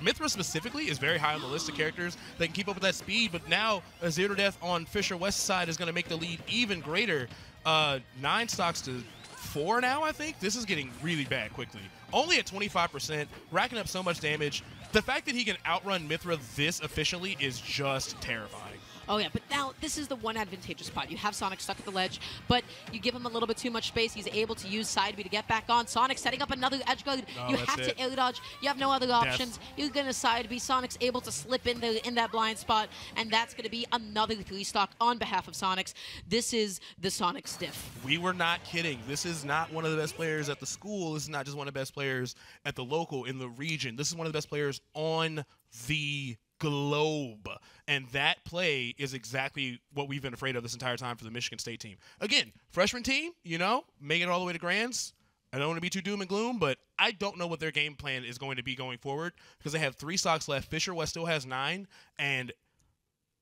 Mithra specifically is very high on the list of characters that can keep up with that speed, but now a 0 to death on Fisher West's side is going to make the lead even greater. 9 stocks to 4 now, I think. This is getting really bad quickly. Only at 25%, racking up so much damage. The fact that he can outrun Mithra this efficiently is just terrifying. Oh, yeah, but now this is the one advantageous spot. You have Sonic stuck at the ledge, but you give him a little bit too much space. He's able to use side B to get back on. Sonic setting up another edge guard. You have to air dodge. You have no other options. You're going to side B. Sonic's able to slip in there in that blind spot, and that's going to be another 3 stock on behalf of Sonic's. This is the Sonic stiff. We were not kidding. This is not one of the best players at the school. This is not just one of the best players at the local, in the region. This is one of the best players on the globe. And that play is exactly what we've been afraid of this entire time for the Michigan State team. Again, freshman team, you know, make it all the way to Grands. I don't want to be too doom and gloom, but I don't know what their game plan is going to be going forward because they have 3 stocks left. Fisher West still has 9, and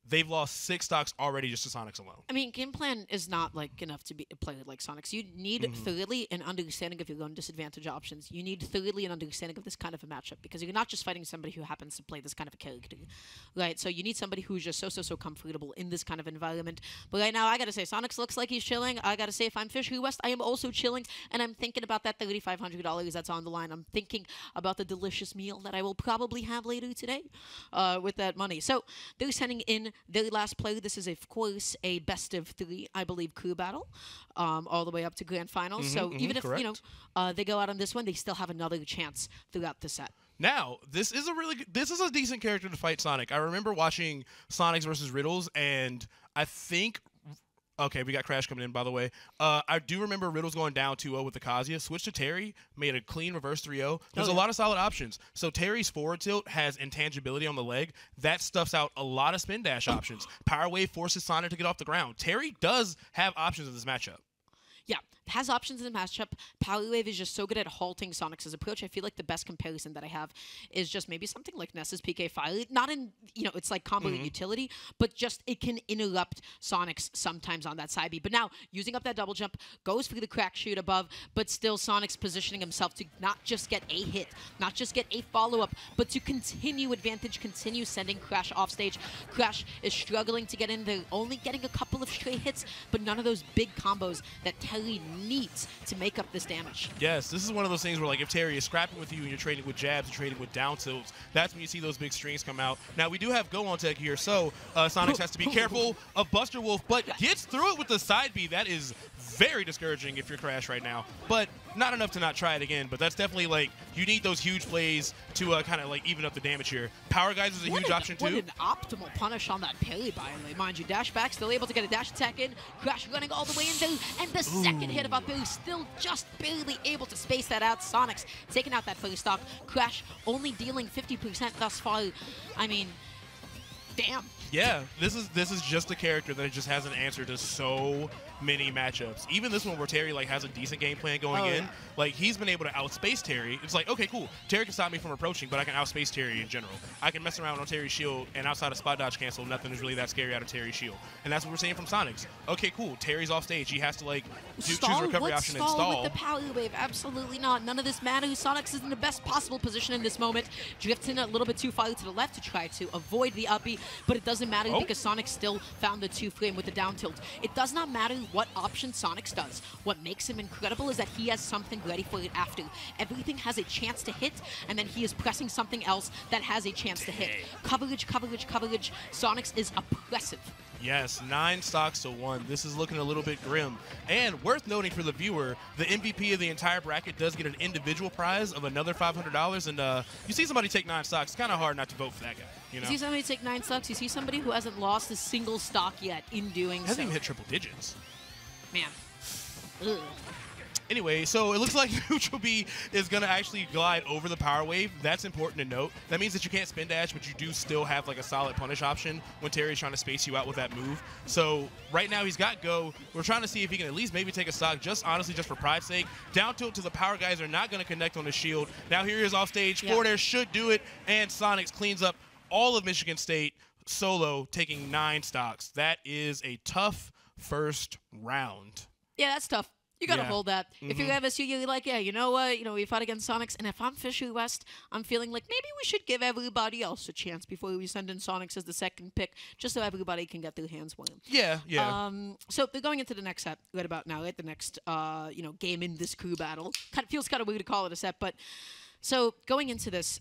they've lost 6 stocks already just to Sonic's alone. I mean, game plan is not like enough to be a player like Sonic's. You need thoroughly an understanding of your own disadvantage options. You need thoroughly an understanding of this kind of a matchup because you're not just fighting somebody who happens to play this kind of a character, right? So you need somebody who's just so comfortable in this kind of environment. But right now, I gotta say, Sonic's looks like he's chilling. I gotta say, if I'm Fisher West, I am also chilling, and I'm thinking about that $3,500 that's on the line. I'm thinking about the delicious meal that I will probably have later today with that money. So they're sending in their last play. This is, of course, a best of 3, I believe, crew battle, all the way up to grand finals. So even if they go out on this one, they still have another chance throughout the set. Now, this is a decent character to fight Sonic. I remember watching Sonics versus Riddles, and I think. Okay, we got Crash coming in, by the way. I do remember Riddles going down 2-0 with the Kazuya. Switched to Terry, made a clean reverse 3-0. There's a lot of solid options. So Terry's forward tilt has intangibility on the leg. That stuffs out a lot of spin dash options. Power Wave forces Sonic to get off the ground. Terry does have options in this matchup. Yeah, has options in the matchup. Power Wave is just so good at halting Sonic's approach. I feel like the best comparison that I have is just maybe something like Ness's PK Fire. Not in, it's like combo utility, but just it can interrupt Sonic's sometimes on that side B. But now, using up that double jump, goes for the crack shoot above, but still Sonic's positioning himself to not just get a hit, not just get a follow-up, but to continue advantage, continue sending Crash off stage. Crash is struggling to get in there, only getting a couple of stray hits, but none of those big combos that Terry needs to make up this damage. Yes, this is one of those things where, like, if Terry is scrapping with you and you're trading with jabs and trading with down tilts, that's when you see those big strings come out. Now, we do have Go on tech here, so Sonics has to be careful of Buster Wolf, but gets through it with the side B. That is very discouraging if you're Crash right now, but not enough to not try it again. But that's definitely, like, you need those huge plays to kind of, like, even up the damage here. Power Guys is a huge option, too. What an optimal punish on that parry, by the way. Mind you, dash back, still able to get a dash attack in. Crash running all the way in there, and the second hit of up air, still just barely able to space that out. Sonic's taking out that first stock. Crash only dealing 50% thus far. I mean, damn. Yeah, this is just a character that just has an answer to so many matchups. Even this one where Terry like has a decent game plan going in, like he's been able to outspace Terry. It's like, okay, cool. Terry can stop me from approaching, but I can outspace Terry in general. I can mess around on Terry's shield, and outside of spot dodge cancel, nothing is really that scary out of Terry's shield. And that's what we're seeing from Sonic's. Okay, cool. Terry's off stage. He has to like choose a recovery option and stall. With the power wave, absolutely not. None of this matters. Sonic's is in the best possible position in this moment. Drifts in a little bit too far to the left to try to avoid the uppie, but it doesn't matter because Sonic still found the 2 frame with the down tilt. It does not matter what option Sonics does. What makes him incredible is that he has something ready for it after. Everything has a chance to hit, and then he is pressing something else that has a chance to hit. Coverage, coverage, coverage. Sonics is oppressive. Yes, 9 stocks to 1. This is looking a little bit grim. And worth noting for the viewer, the MVP of the entire bracket does get an individual prize of another $500. And you see somebody take 9 stocks, it's kind of hard not to vote for that guy. You know? You see somebody take 9 stocks, you see somebody who hasn't lost a single stock yet in doing so. Hasn't even hit triple digits. Man. Ugh. Anyway, so it looks like Neutral B is going to actually glide over the power wave. That's important to note. That means that you can't spin dash, but you do still have like a solid punish option when Terry's trying to space you out with that move. So right now he's got go. We're trying to see if he can at least maybe take a stock, just honestly, just for pride's sake. Down tilt to the power guys are not going to connect on the shield. Now here he is off stage. Forward air should do it, and Sonics cleans up all of Michigan State solo, taking 9 stocks. That is a tough first round. Yeah, that's tough. You got to hold that. If you're MSU, you're like, yeah, you know what? You know, we fought against Sonics. And if I'm Fisher West, I'm feeling like maybe we should give everybody else a chance before we send in Sonics as the second pick, just so everybody can get their hands on him. Yeah, yeah. So they're going into the next set right about now, right? The next, game in this crew battle. Feels kind of weird to call it a set, but so going into this,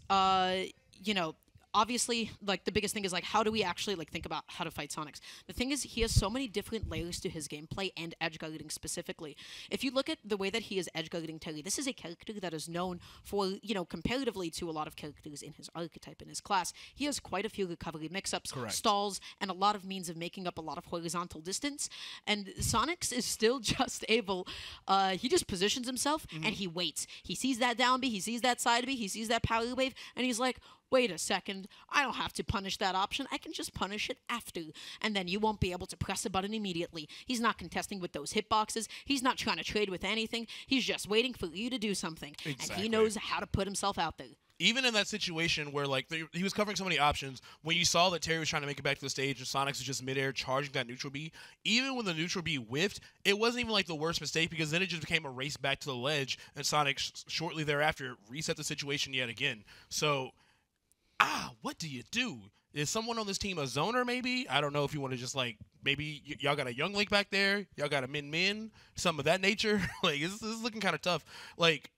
obviously, like, the biggest thing is, like, how do we actually, like, think about how to fight Sonics? The thing is, he has so many different layers to his gameplay and edge guarding specifically. If you look at the way that he is edge guarding Terry, this is a character that is known for, comparatively to a lot of characters in his archetype, in his class, he has quite a few recovery mix-ups, stalls, and a lot of means of making up a lot of horizontal distance. And Sonics is still just able, he just positions himself, and he waits. He sees that down B, he sees that side B, he sees that power wave, and he's like, wait a second, I don't have to punish that option. I can just punish it after. And then you won't be able to press a button immediately. He's not contesting with those hitboxes. He's not trying to trade with anything. He's just waiting for you to do something. Exactly. And he knows how to put himself out there. Even in that situation where, like, he was covering so many options, when you saw that Terry was trying to make it back to the stage and Sonics was just midair charging that neutral B, even when the neutral B whiffed, it wasn't even, like, the worst mistake, because then it just became a race back to the ledge, and Sonics, shortly thereafter, reset the situation yet again. So, what do you do? Is someone on this team a zoner, maybe? I don't know if you want to just, like, maybe y'all got a Young Link back there, y'all got a Min, some of that nature. Like, this is looking kind of tough. Like,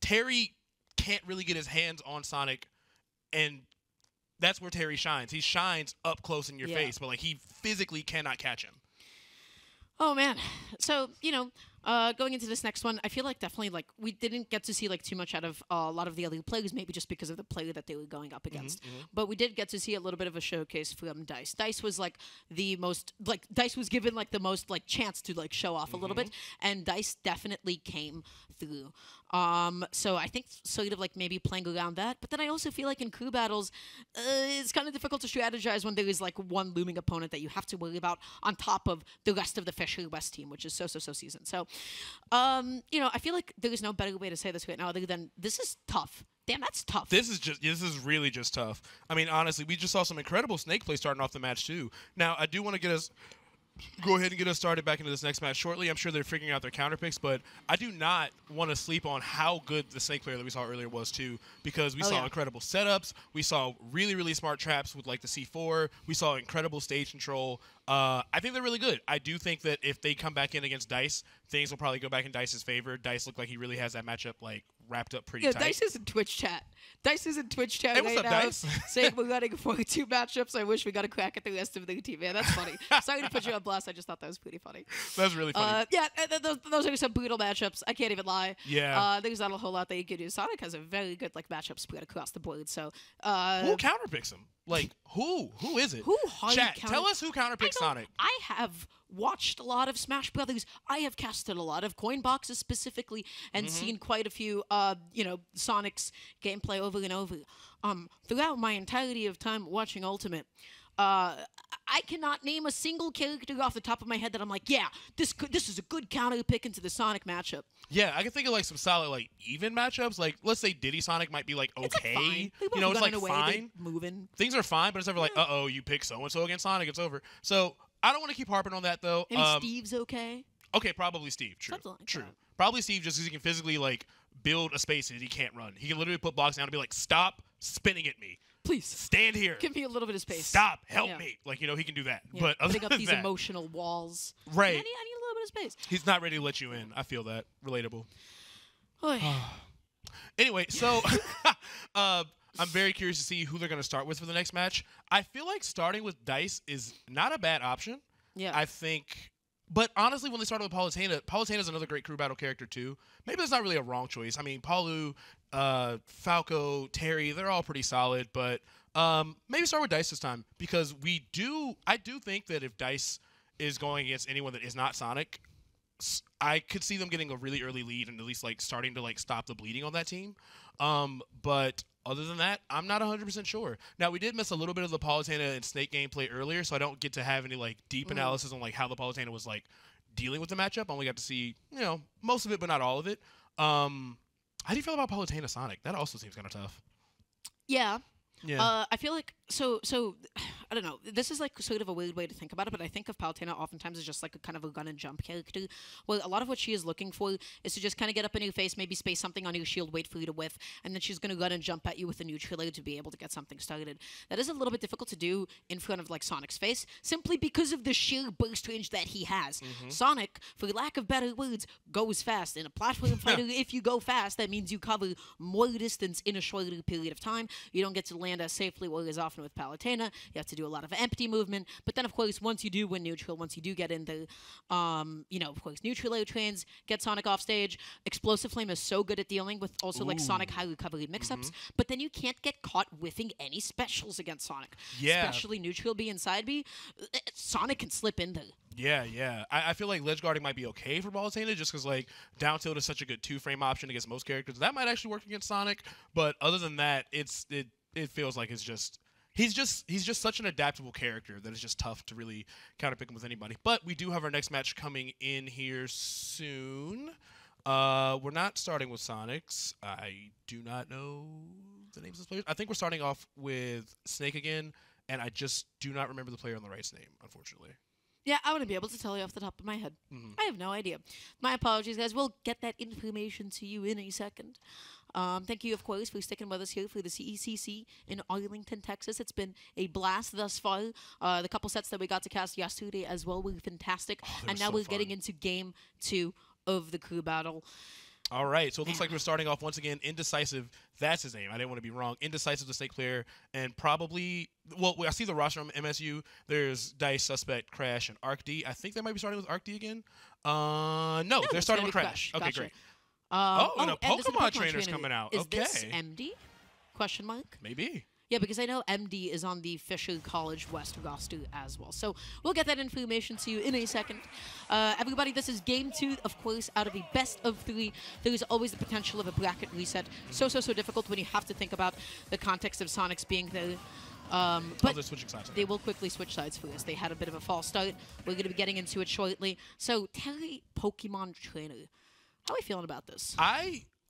Terry can't really get his hands on Sonic, and that's where Terry shines. He shines up close in your face, but, like, he physically cannot catch him. Oh, man. So, going into this next one, I feel like definitely, like, we didn't get to see, like, too much out of a lot of the other players, maybe just because of the player that they were going up against. But we did get to see a little bit of a showcase from Dice. Dice was, like, the most, like, Dice was given, like, the most, like, chance to, like, show off a little bit, and Dice definitely came through. So I think sort of, like, maybe playing around that, but then I also feel like in crew battles, it's kind of difficult to strategize when there is, like, one looming opponent that you have to worry about on top of the rest of the Fisher West team, which is so seasoned. So, I feel like there is no better way to say this right now other than this is tough. Damn, that's tough. This is really just tough. I mean, honestly, we just saw some incredible snake play starting off the match too. Now, I do want to go ahead and get us started back into this next match shortly. I'm sure they're figuring out their counter picks, but I do not want to sleep on how good the snake player that we saw earlier was too, because we saw incredible setups. We saw really, really smart traps with, like, the C4. We saw incredible stage control. I think they're really good. I do think that if they come back in against Dice, things will probably go back in Dice's favor. Dice looked like he really has that matchup, like, wrapped up pretty tight. Dice is in Twitch chat. Dice is in Twitch chat hey, what's right up, now Dice? saying we're running 42 matchups. I wish we got a crack at the rest of the team. Man, that's funny. Sorry to put you on blast. I just thought that was pretty funny. That's really funny. Those are some brutal matchups. I can't even lie. Yeah. There's not a whole lot that you can do. Sonic has a very good, like, matchup spread across the board. So who counterpicks him? Like, who? Who is it? Chat, tell us who counterpicks Sonic. I have watched a lot of Smash Brothers. I have casted a lot of coin boxes specifically and seen quite a few, Sonic's gameplay over and over. Throughout my entirety of time watching Ultimate, I cannot name a single character off the top of my head that I'm like, yeah, this is a good counter pick into the Sonic matchup. Yeah, I can think of, like, some solid, like, even matchups. Like, let's say Diddy Sonic might be, like, okay. It's like fine. Moving. Things are fine, but it's never like, you pick so and so against Sonic, it's over. So I don't want to keep harping on that though. Maybe Steve's okay. Okay, probably Steve. True. True. Probably Steve, just because he can physically, like, build a space that he can't run. He can literally put blocks down and be like, stop spinning at me. Please stand here. Give me a little bit of space. Stop. Help me. Like, he can do that. Yeah. But other putting up than these that, emotional walls. right? I need a space. He's not ready to let you in. I feel that. Relatable. Oy. Anyway, so I'm very curious to see who they're going to start with for the next match. I feel like starting with Dice is not a bad option. Yeah. I think, but honestly, when they started with Palutena is another great crew battle character too. Maybe that's not really a wrong choice. I mean, Palu, Falco, Terry, they're all pretty solid, but maybe start with Dice this time because I do think that if Dice is going against anyone that is not Sonic, I could see them getting a really early lead and at least like starting to like stop the bleeding on that team. But other than that, I'm not 100% sure. Now, we did miss a little bit of the Palutena and Snake gameplay earlier, so I don't get to have any like deep analysis on like how the Palutena was like dealing with the matchup. I only got to see, most of it, but not all of it. How do you feel about Palutena Sonic? That also seems kind of tough. Yeah. Yeah. I feel like so I don't know. This is like sort of a weird way to think about it, but I think of Palutena oftentimes as just like a kind of a gun and jump character. Well, a lot of what she is looking for is to just kind of get up in your face, maybe space something on your shield, wait for you to whiff, and then she's going to gun and jump at you with a neutral to be able to get something started. That is a little bit difficult to do in front of like Sonic's face, simply because of the sheer burst range that he has. Sonic, for lack of better words, goes fast. In a platform fighter, if you go fast, that means you cover more distance in a shorter period of time. You don't get to land as safely as often with Palutena. You have to do a lot of empty movement. But then, of course, once you do win neutral, once you do get in the, of course, neutral air trains, get Sonic off stage. Explosive Flame is so good at dealing with also like Sonic high recovery mix-ups. But then you can't get caught whiffing any specials against Sonic. Yeah. Especially neutral B and side B. Sonic can slip in there. Yeah. I feel like ledge guarding might be okay for Palutena just because like down tilt is such a good 2-frame option against most characters. That might actually work against Sonic. But other than that, it feels like it's just he's just such an adaptable character that it's just tough to really counterpick him with anybody. But we do have our next match coming in here soon. We're not starting with Sonics. I do not know the names of the players. I think we're starting off with Snake again, and I just do not remember the player on the right's name, unfortunately. Yeah, I wouldn't be able to tell you off the top of my head. I have no idea. My apologies, guys. We'll get that information to you in a second. Thank you, of course, for sticking with us here for the CECC in Arlington, Texas. It's been a blast thus far. The couple sets that we got to cast yesterday as well were fantastic. And now we're getting into Game 2 of the crew battle. All right, so it looks like we're starting off once again. Indecisive, that's his name. I didn't want to be wrong. Indecisive, the Snake player, and probably, well, I see the roster on MSU. There's Dice, Suspect, Crash, and Arc D. I think they might be starting with Arc D again. No, they're starting with Crash. Okay, Gotcha. great. And a and there's a Pokemon trainer's coming out. Is Okay. this MD? Question mark? Maybe. Yeah, because I know MD is on the Fisher College West roster as well. So we'll get that information to you in a second. Everybody, this is Game 2, of course, out of a best of 3. There is always the potential of a bracket reset. So difficult when you have to think about the context of Sonics being there. But they're switching sides. They will quickly switch sides for us. They had a bit of a false start. We're going to be getting into it shortly. So, Terry, Pokemon Trainer. How are we feeling about this?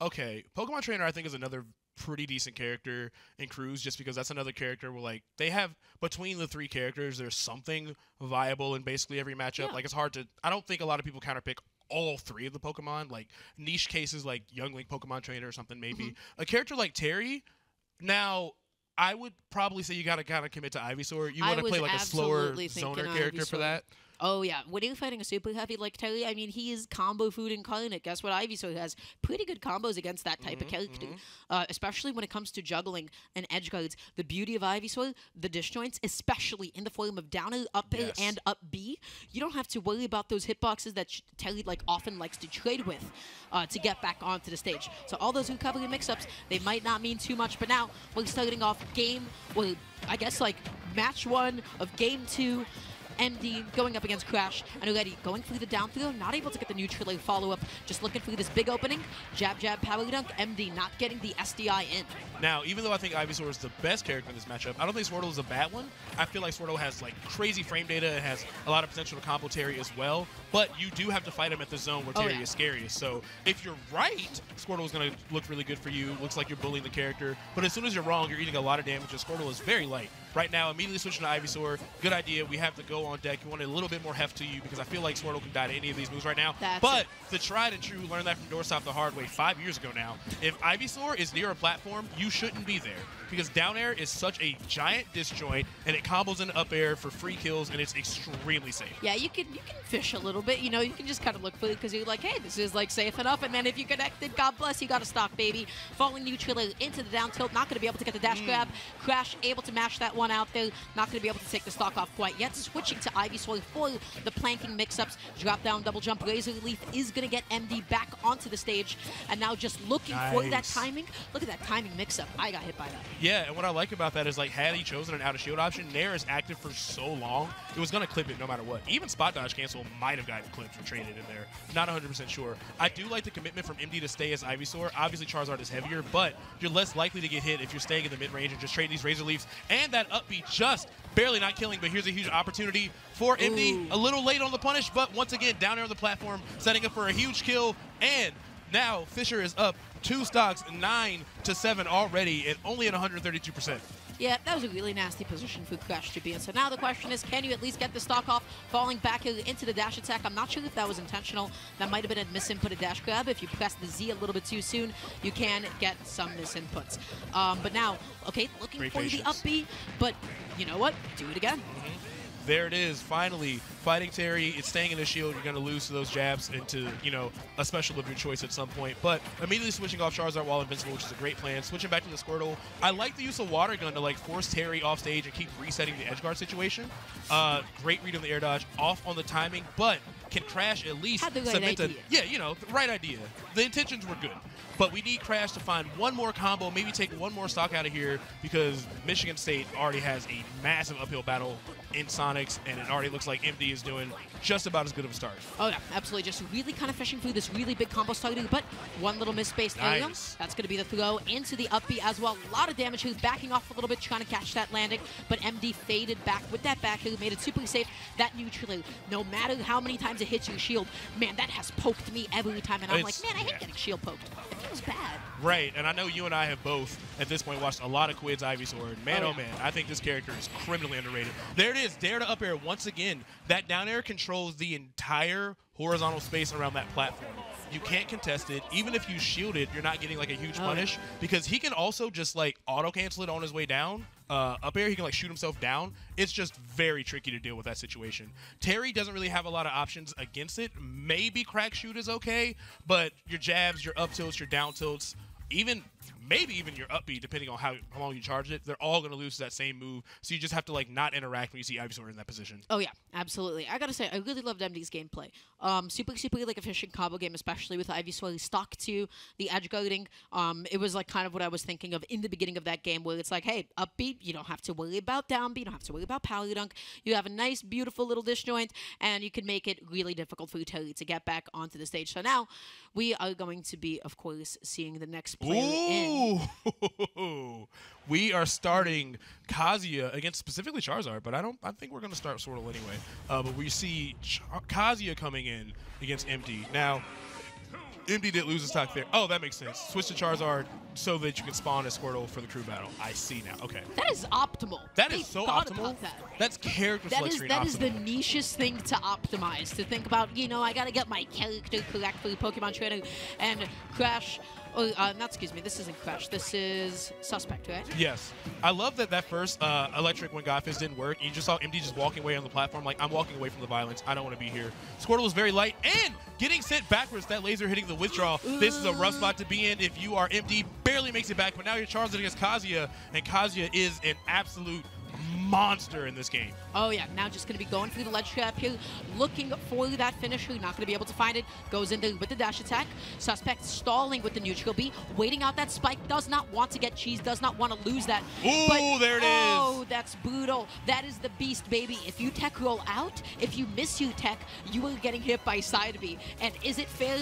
Okay, Pokemon Trainer I think is another pretty decent character in Cruise just because that's another character where like they have between the 3 characters there's something viable in basically every matchup. Yeah. Like it's hard to I don't think a lot of people counterpick all 3 of the Pokemon, like niche cases like Young Link Pokemon Trainer or something maybe. A character like Terry, now I would probably say you got to kind of commit to Ivysaur. You want to play like a slower zoner character for that. Oh, yeah. When you're fighting a super heavy like Terry, I mean, he is combo food incarnate. Guess what? Ivysaur has pretty good combos against that type of character, especially when it comes to juggling and edge guards. The beauty of Ivysaur, the disjoints, especially in the form of downer, up A, and up B, you don't have to worry about those hitboxes that Terry often likes to trade with to get back onto the stage. So all those recovery mix-ups, they might not mean too much, but now we're starting off match 1 of Game 2. MD going up against Crash, and already going through the down throw, not able to get the neutral follow-up, just looking for this big opening, jab, power dunk, MD not getting the SDI in. Now, even though I think Ivysaur is the best character in this matchup, I don't think Squirtle is a bad one. I feel like Squirtle has crazy frame data, it has a lot of potential to combo Terry as well, but you do have to fight him at the zone where Terry is scariest. So if you're right, Squirtle is going to look really good for you, looks like you're bullying the character, but as soon as you're wrong, you're eating a lot of damage, and Squirtle is very light. Right now, immediately switching to Ivysaur, good idea. We have to go on deck. You want a little bit more heft to you because I feel like Squirtle can die to any of these moves right now. That's but the tried and true learned that from Doorstop the hard way 5 years ago now. If Ivysaur is near a platform, you shouldn't be there because down air is such a giant disjoint and it combos into up air for free kills and it's extremely safe. Yeah, you can fish a little bit. You know, you can just kind of look for it because you're like, hey, this is like safe enough. And then if you connected, God bless, you got a stock, baby. Falling neutral into the down tilt, not going to be able to get the dash grab. Crash able to mash that one out there, not going to be able to take the stock off quite yet. Switching to Ivysaur for the planking mix-ups. Drop down, double jump, Razor Leaf is going to get MD back onto the stage. And now just looking for that timing. Look at that timing mix-up. I got hit by that. Yeah, and what I like about that is, like, had he chosen an out-of-shield option, Nair is active for so long, it was going to clip it no matter what. Even spot dodge cancel might have gotten clipped or traded in there. Not 100% sure. I do like the commitment from MD to stay as Ivysaur. Obviously, Charizard is heavier, but you're less likely to get hit if you're staying in the mid-range and just trading these Razor Leafs. And that up B just barely not killing, but here's a huge opportunity for MD. A little late on the punish, but once again, down there on the platform, setting up for a huge kill. And now Fisher is up 2 stocks, 9-7 already, and only at 132%. Yeah, that was a really nasty position for Crash to be in. So now the question is, can you at least get the stock off? Falling back into the dash attack. I'm not sure if that was intentional. That might have been a misinputted dash grab. If you press the Z a little bit too soon, you can get some misinputs. But now, okay, looking Great for patience. the up B, but you know what? Do it again. There it is, finally. Fighting Terry, it's staying in the shield. You're going to lose to those jabs into, you know, a special of your choice at some point. But immediately switching off Charizard while invincible, which is a great plan. Switching back to the Squirtle. I like the use of Water Gun to, like, force Terry off stage and keep resetting the edge guard situation. Great read on the air dodge, off on the timing, but can Crash at least Had the right cement idea. Yeah, you know, the right idea. The intentions were good. But we need Crash to find one more combo, maybe take one more stock out of here because Michigan State already has a massive uphill battle in Sonics, and it already looks like MD is doing just about as good of a start. Oh, yeah, absolutely. Just really kind of fishing through this really big combo starting, but one little misspaced area. Nice. That's going to be the throw into the up B as well. A lot of damage. He was backing off a little bit, trying to catch that landing, but MD faded back with that back. He made it super safe. That neutral, no matter how many times it hits your shield, man, that has poked me every time, and I'm like, man, I hate getting shield poked. It feels bad. Right, and I know you and I have both, at this point, watched a lot of Quid's Ivysaur, and man, oh man, I think this character is criminally underrated. There it is, dare to up air once again. That down air controls the entire horizontal space around that platform. You can't contest it. Even if you shield it, you're not getting like a huge punish because he can also just like auto cancel it on his way down. Up air, he can like shoot himself down. It's just very tricky to deal with that situation. Terry doesn't really have a lot of options against it. Maybe crack shoot is okay, but your jabs, your up tilts, your down tilts, maybe even your up B, depending on how long you charge it, they're all going to lose to that same move. So you just have to like not interact when you see Ivysaur in that position. Oh yeah, absolutely. I gotta say, I really loved MD's gameplay. Super like efficient combo game, especially with Ivysaur stock to the edge guarding. It was like kind of what I was thinking of in the beginning of that game, where it's like, hey, up B, you don't have to worry about down B, you don't have to worry about power dunk. You have a nice, beautiful little disjoint, and you can make it really difficult for Terry to get back onto the stage. So now we are going to be, of course, seeing the next player in. Ooh. We are starting Kazuya against specifically Charizard, but I think we're going to start Squirtle anyway. But we see Kazuya coming in against MD. Now, MD did lose his stock there. Oh, that makes sense. Switch to Charizard so that you can spawn a Squirtle for the crew battle. I see now. Okay. That is optimal. That is so optimal. That's character selection. That is the nichest thing to optimize. To think about, you know, I got to get my character correct for Pokemon Trainer and Crash. Excuse me, this isn't Crash. This is Suspect, right? Yes. I love that first electric when Godfist didn't work. You just saw MD just walking away on the platform like, I'm walking away from the violence. I don't want to be here. Squirtle was very light and getting sent backwards. That laser hitting the withdrawal. This is a rough spot to be in if you are MD. Barely makes it back, but now you're Charizard against Kazuya, and Kazuya is an absolute monster in this game. Oh yeah, now just going to be going through the ledge trap here, looking for that finisher. Not going to be able to find it. Goes into with the dash attack. Suspect stalling with the neutral B, waiting out that spike. Does not want to get cheese. Does not want to lose that. Ooh, there it is. Oh, that's brutal. That is the beast, baby. If you tech roll out, if you miss you tech, you are getting hit by side B. And is it fair?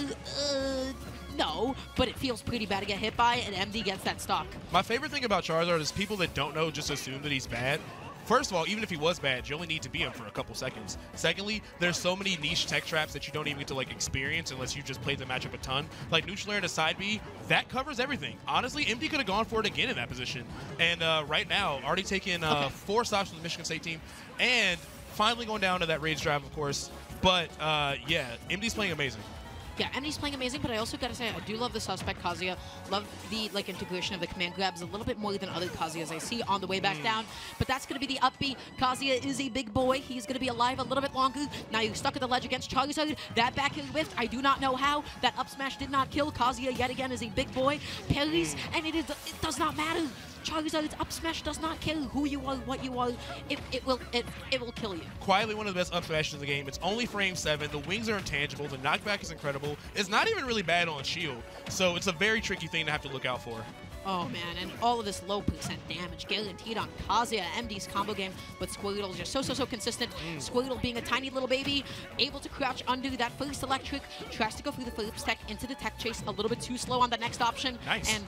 No, but it feels pretty bad to get hit by, and MD gets that stock. My favorite thing about Charizard is people that don't know just assume that he's bad. First of all, even if he was bad, you only need to beat him for a couple seconds. Secondly, there's so many niche tech traps that you don't even get to like experience unless you just played the matchup a ton. Like neutral air to side B, that covers everything. Honestly, MD could have gone for it again in that position. And right now, already taken 4 stops from the Michigan State team and finally going down to that rage drive, of course. But, yeah, MD's playing amazing. Yeah, MD's playing amazing, but I also gotta say, I do love the suspect Kazuya. Love the integration of the command grabs a little bit more than other Kazuyas I see on the way back down. But that's gonna be the up B. Kazuya is a big boy. He's gonna be alive a little bit longer. Now you're stuck at the ledge against Charizard. That back air whiffed. I do not know how. That up smash did not kill. Kazuya yet again is a big boy. Parries, and it does not matter. Charizard's up smash does not care who you are, what you are. It will kill you. Quietly one of the best up smashes in the game. It's only frame 7. The wings are intangible. The knockback is incredible. It's not even really bad on shield. So it's a very tricky thing to have to look out for. Oh man, and all of this low percent damage guaranteed on Kazuya. MD's combo game with Squirtle is just so consistent. Squirtle being a tiny little baby, able to crouch under that first electric, tries to go through the first tech into the tech chase, a little bit too slow on the next option. Nice. And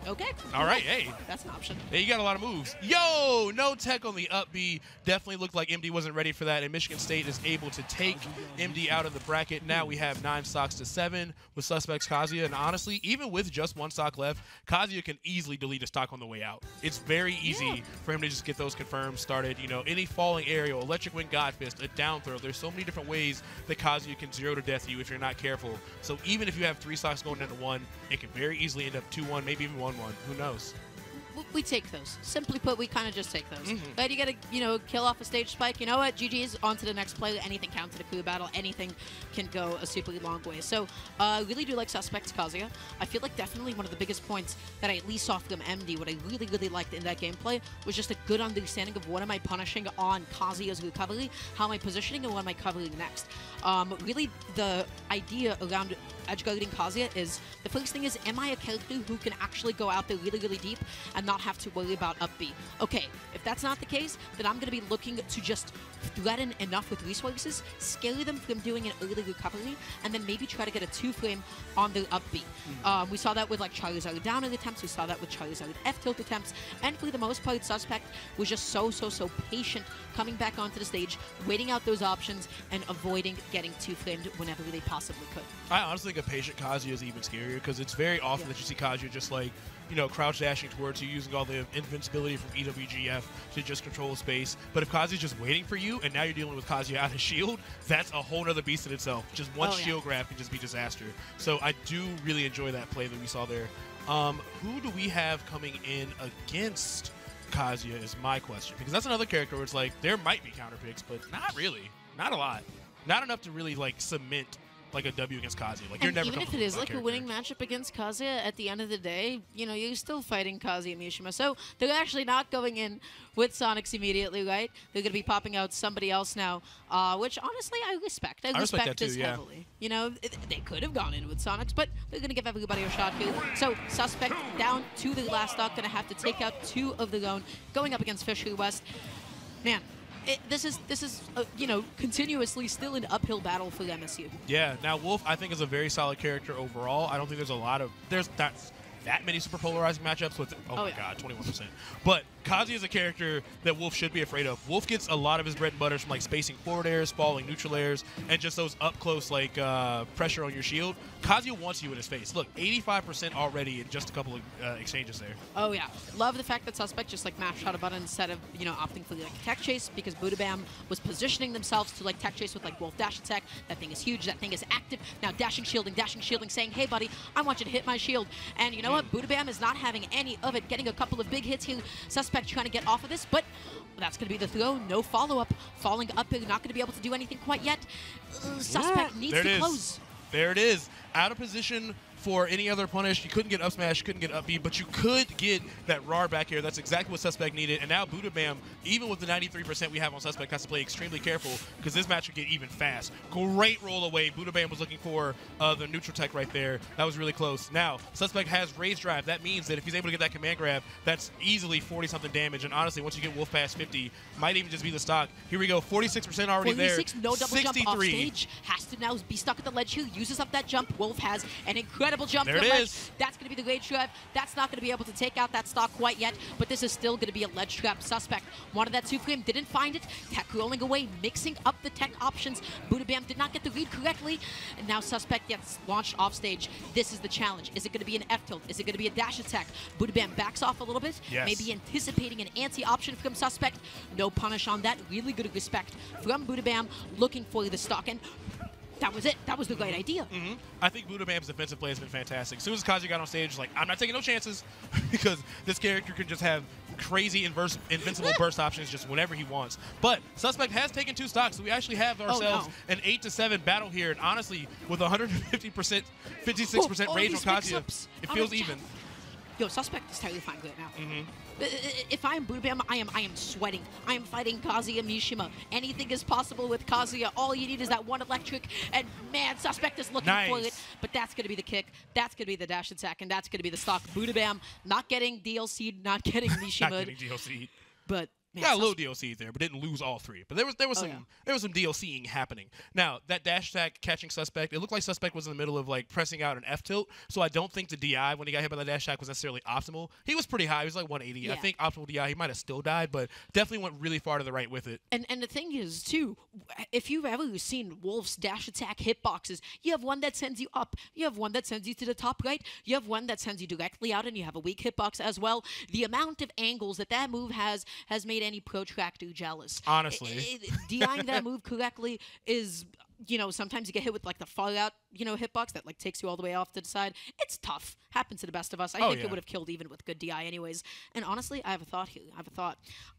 okay. All right, hey. That's an option. Hey, you got a lot of moves. Yo, no tech on the up B. Definitely looked like MD wasn't ready for that, and Michigan State is able to take MD out of the bracket. Now we have 9 stocks to 7 with suspects Kazuya, and honestly, even with just 1 stock left, Kazuya can easily delete a stock on the way out. It's very easy for him to just get those confirmed started. You know, any falling aerial, electric wind god fist, a down throw. There's so many different ways that Kazuya can 0 to death you if you're not careful. So even if you have 3 stocks going into 1, it can very easily end up 2-1, maybe even 1-1. Who knows? We take those. Simply put, we kind of just take those. But you got to, kill off a stage spike. You know what? GG's on to the next player. Anything counts in a crew battle. Anything can go a super long way. So, really do like Suspects Kazuya. I feel like definitely one of the biggest points that I at least saw from MD, what I really liked in that gameplay, was just a good understanding of what am I punishing on Kazuya's recovery, how am I positioning, and what am I covering next. Really, the idea around edgeguarding Kazuya is, the first thing is, am I a character who can actually go out there really deep and not have to worry about up B? Okay, if that's not the case, then I'm going to be looking to just threaten enough with resources, scare them from doing an early recovery, and then maybe try to get a 2-frame on their up B. We saw that with Charizard down attempts, we saw that with Charizard F-tilt attempts, and for the most part, Suspect was just so patient coming back onto the stage, waiting out those options, and avoiding getting 2-framed whenever they possibly could. I honestly think a patient Kazuya is even scarier, because it's very often that you see Kazuya just crouch dashing towards you, using all the invincibility from EWGF to just control space. But if Kazuya's just waiting for you, and now you're dealing with Kazuya out of shield, that's a whole other beast in itself. Just one shield grab can just be disaster. So I do really enjoy that play that we saw there. Who do we have coming in against Kazuya is my question, because that's another character where it's like, there might be counter picks, but not really. Not a lot. Not enough to really cement a W against Kazuya. You're never even if it is a winning matchup against Kazuya, at the end of the day, you're still fighting Kazuya Mishima. So they're actually not going in with Sonics immediately, right? They're going to be popping out somebody else now, which honestly I respect. I respect this heavily. They could have gone in with Sonics, but they're going to give everybody a shot here. So Suspect down to the last stock, going to have to take out 2 of their own, going up against Fisher West. Man. This is continuously still an uphill battle for MSU. Yeah. Now Wolf, I think, is a very solid character overall. I don't think there's that many super polarizing matchups with. Oh my God, 21%. But Kazuya is a character that Wolf should be afraid of. Wolf gets a lot of his bread and butter from spacing forward airs, falling neutral airs, and just those up close pressure on your shield. Kazuya wants you in his face. Look, 85% already in just a couple of exchanges there. Oh yeah, love the fact that Suspect just mashed out a button instead of opting for tech chase, because Buddha Bam was positioning themselves to tech chase with Wolf dash attack. That thing is huge. That thing is active. Now dashing, shielding, saying, hey buddy, I want you to hit my shield. And you know what? Buddha Bam is not having any of it. Getting a couple of big hits here. Suspect trying to get off of this, but that's going to be the throw. No follow-up. Falling up, not going to be able to do anything quite yet. Suspect needs to close. There it is. Out of position for any other punish. You couldn't get up smash, couldn't get up B, but you could get that RAR back here. That's exactly what Suspect needed. And now Buddha Bam, even with the 93% we have on Suspect, has to play extremely careful, because this match could get even fast. Great roll away. Buddha Bam was looking for the neutral tech right there. That was really close. Now, Suspect has Rage Drive. That means that if he's able to get that command grab, that's easily 40-something damage. And honestly, once you get Wolf past 50, might even just be the stock. Here we go. 46% already 46, there. No double 63. jump off stage. Has to now be stuck at the ledge here. Uses up that jump. Wolf has an incredible incredible jump There to it the ledge. is. That's going to be the rage drive. That's not going to be able to take out that stock quite yet, but this is still going to be a ledge trap. Suspect wanted that 2-frame, didn't find it. Tech rolling away, mixing up the tech options. Buddha Bam did not get the read correctly, and now Suspect gets launched off stage. This is the challenge. Is it going to be an F-tilt? Is it going to be a dash attack? Buddha Bam backs off a little bit, Yes. maybe anticipating an anti-option from Suspect. No punish on that. Really good respect from Buddha Bam, looking for the stock, and that was it. That was the right idea. I think Buddha Bam's defensive play has been fantastic. As soon as Kazuya got on stage, like, I'm not taking no chances because this character can just have crazy invincible burst options just whenever he wants. But Suspect has taken 2 stocks, so we actually have ourselves an 8-7 battle here. And honestly, with 150%, 56% rage on Kazuya, it feels even. Yo, Suspect is terrifying right now. If I am Buddha Bam, I am sweating. I am fighting Kazuya Mishima. Anything is possible with Kazuya. All you need is that one electric, and man, Suspect is looking for it. But that's going to be the kick. That's going to be the dash attack, and that's going to be the stock. Buddha Bam not getting DLC'd, not getting Mishima. Not getting DLC'd. But man, got a little DLC there, but didn't lose all 3. But there was some DLCing happening. Now that dash attack catching Suspect, it looked like Suspect was in the middle of like pressing out an F tilt. So I don't think the DI when he got hit by the dash attack was necessarily optimal. He was pretty high. He was like 180. Yeah. I think optimal DI he might have still died, but definitely went really far to the right with it. And the thing is too, if you've ever seen Wolf's dash attack hitboxes, you have one that sends you up, you have one that sends you to the top right, you have one that sends you directly out, and you have a weak hitbox as well. The amount of angles that move has made any protractor jealous. Honestly. DIing that move correctly is, you know, sometimes you get hit with like the Fallout, you know, hitbox that like takes you all the way off to the side. It's tough. Happens to the best of us. I think it would have killed even with good DI anyways. And honestly, I have a thought here.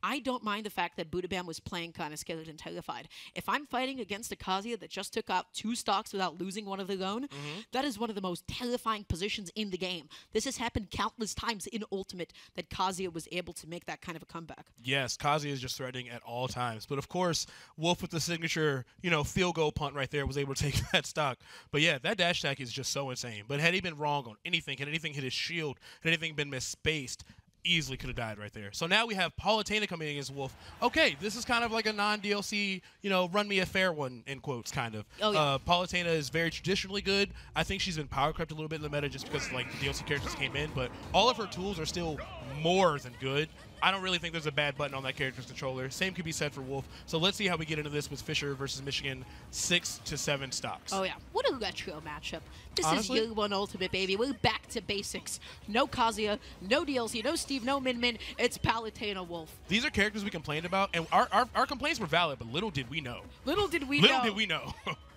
I don't mind the fact that Buddha Bam was playing kind of scared and terrified. If I'm fighting against a Kazuya that just took out 2 stocks without losing one of their own, that is one of the most terrifying positions in the game. This has happened countless times in Ultimate that Kazuya was able to make that kind of a comeback. Yes, Kazuya is just threatening at all times. But of course, Wolf with the signature, you know, field goal punt right there was able to take that stock. But yeah, that dash attack is just so insane. But had he been wrong on anything, had anything hit his shield, had anything been misspaced, easily could have died right there. So now we have Palutena coming against Wolf. Okay, this is kind of like a non-DLC, you know, run me a fair one, in quotes, kind of. Oh, yeah. Palutena is very traditionally good. I think she's been power crept a little bit in the meta just because like the DLC characters came in, but all of her tools are still more than good. I don't really think there's a bad button on that character's controller. Same could be said for Wolf. So let's see how we get into this with Fisher versus Michigan, 6-7 stocks. Oh, yeah. What a retro matchup. This Honestly? is Year 1 Ultimate, baby. We're back to basics. No Kazuya, no DLC, no Steve, no Min Min. It's Palutena Wolf. These are characters we complained about, and our complaints were valid, but little did we know. Little did we Little know. did we know.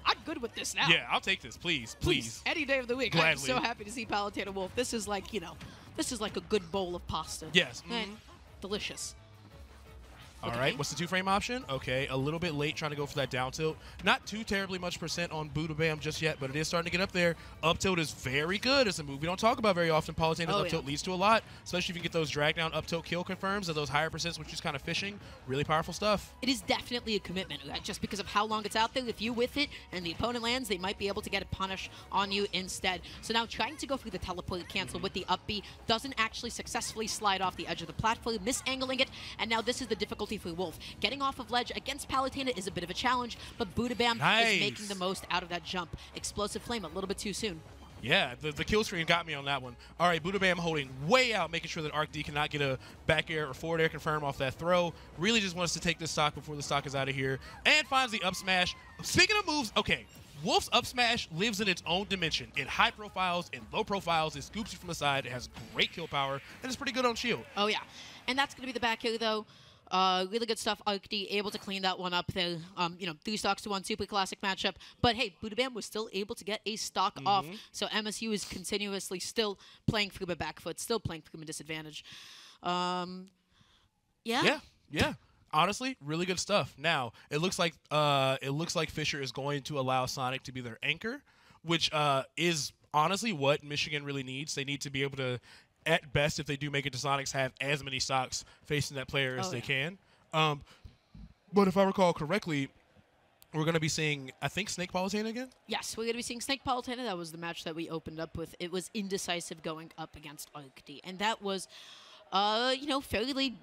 I'm good with this now. Yeah, I'll take this, please. Any day of the week. Gladly. I'm so happy to see Palutena Wolf. This is like, you know, this is like a good bowl of pasta. Yes. And delicious. All right, what's the 2-frame option? Okay, a little bit late trying to go for that down tilt. Not too terribly much percent on Buddha Bam just yet, but it is starting to get up there. Up tilt is very good. It's a move we don't talk about very often. Palutena's up tilt leads to a lot, especially if you get those drag down up tilt kill confirms at those higher percents, which is kind of fishing. Really powerful stuff. It is definitely a commitment, right? Just because of how long it's out there. If you whiff it and the opponent lands, they might be able to get a punish on you instead. So now trying to go through the teleport cancel with the up B doesn't actually successfully slide off the edge of the platform, misangling it, and now this is the difficulty for Wolf. Getting off of ledge against Palutena is a bit of a challenge, but Buddha Bam is making the most out of that jump. Explosive Flame a little bit too soon. Yeah, the kill screen got me on that one. All right, Buddha Bam holding way out, making sure that Arc D cannot get a back air or forward air confirm off that throw. Really just wants to take this stock before the stock is out of here. And finds the up smash. Speaking of moves, okay, Wolf's up smash lives in its own dimension. In high profiles, in low profiles, it scoops you from the side. It has great kill power, and it's pretty good on shield. Oh, yeah. And that's going to be the back air, though. Really good stuff. Arc D able to clean that one up there. You know, 3 stocks to 1, super classic matchup. But hey, Buddha Bam was still able to get a stock off. So MSU is continuously still playing from a back foot, still playing from a disadvantage. Yeah. Honestly, really good stuff. Now it looks like Fisher is going to allow Sonic to be their anchor, which is honestly what Michigan really needs. They need to be able to, at best, if they do make it to Sonics, have as many stocks facing that player as they can. But if I recall correctly, we're going to be seeing, I think, Snake Palutena again? Yes, we're going to be seeing Snake Palutena. That was the match that we opened up with. It was indecisive going up against Arc D. And that was fairly,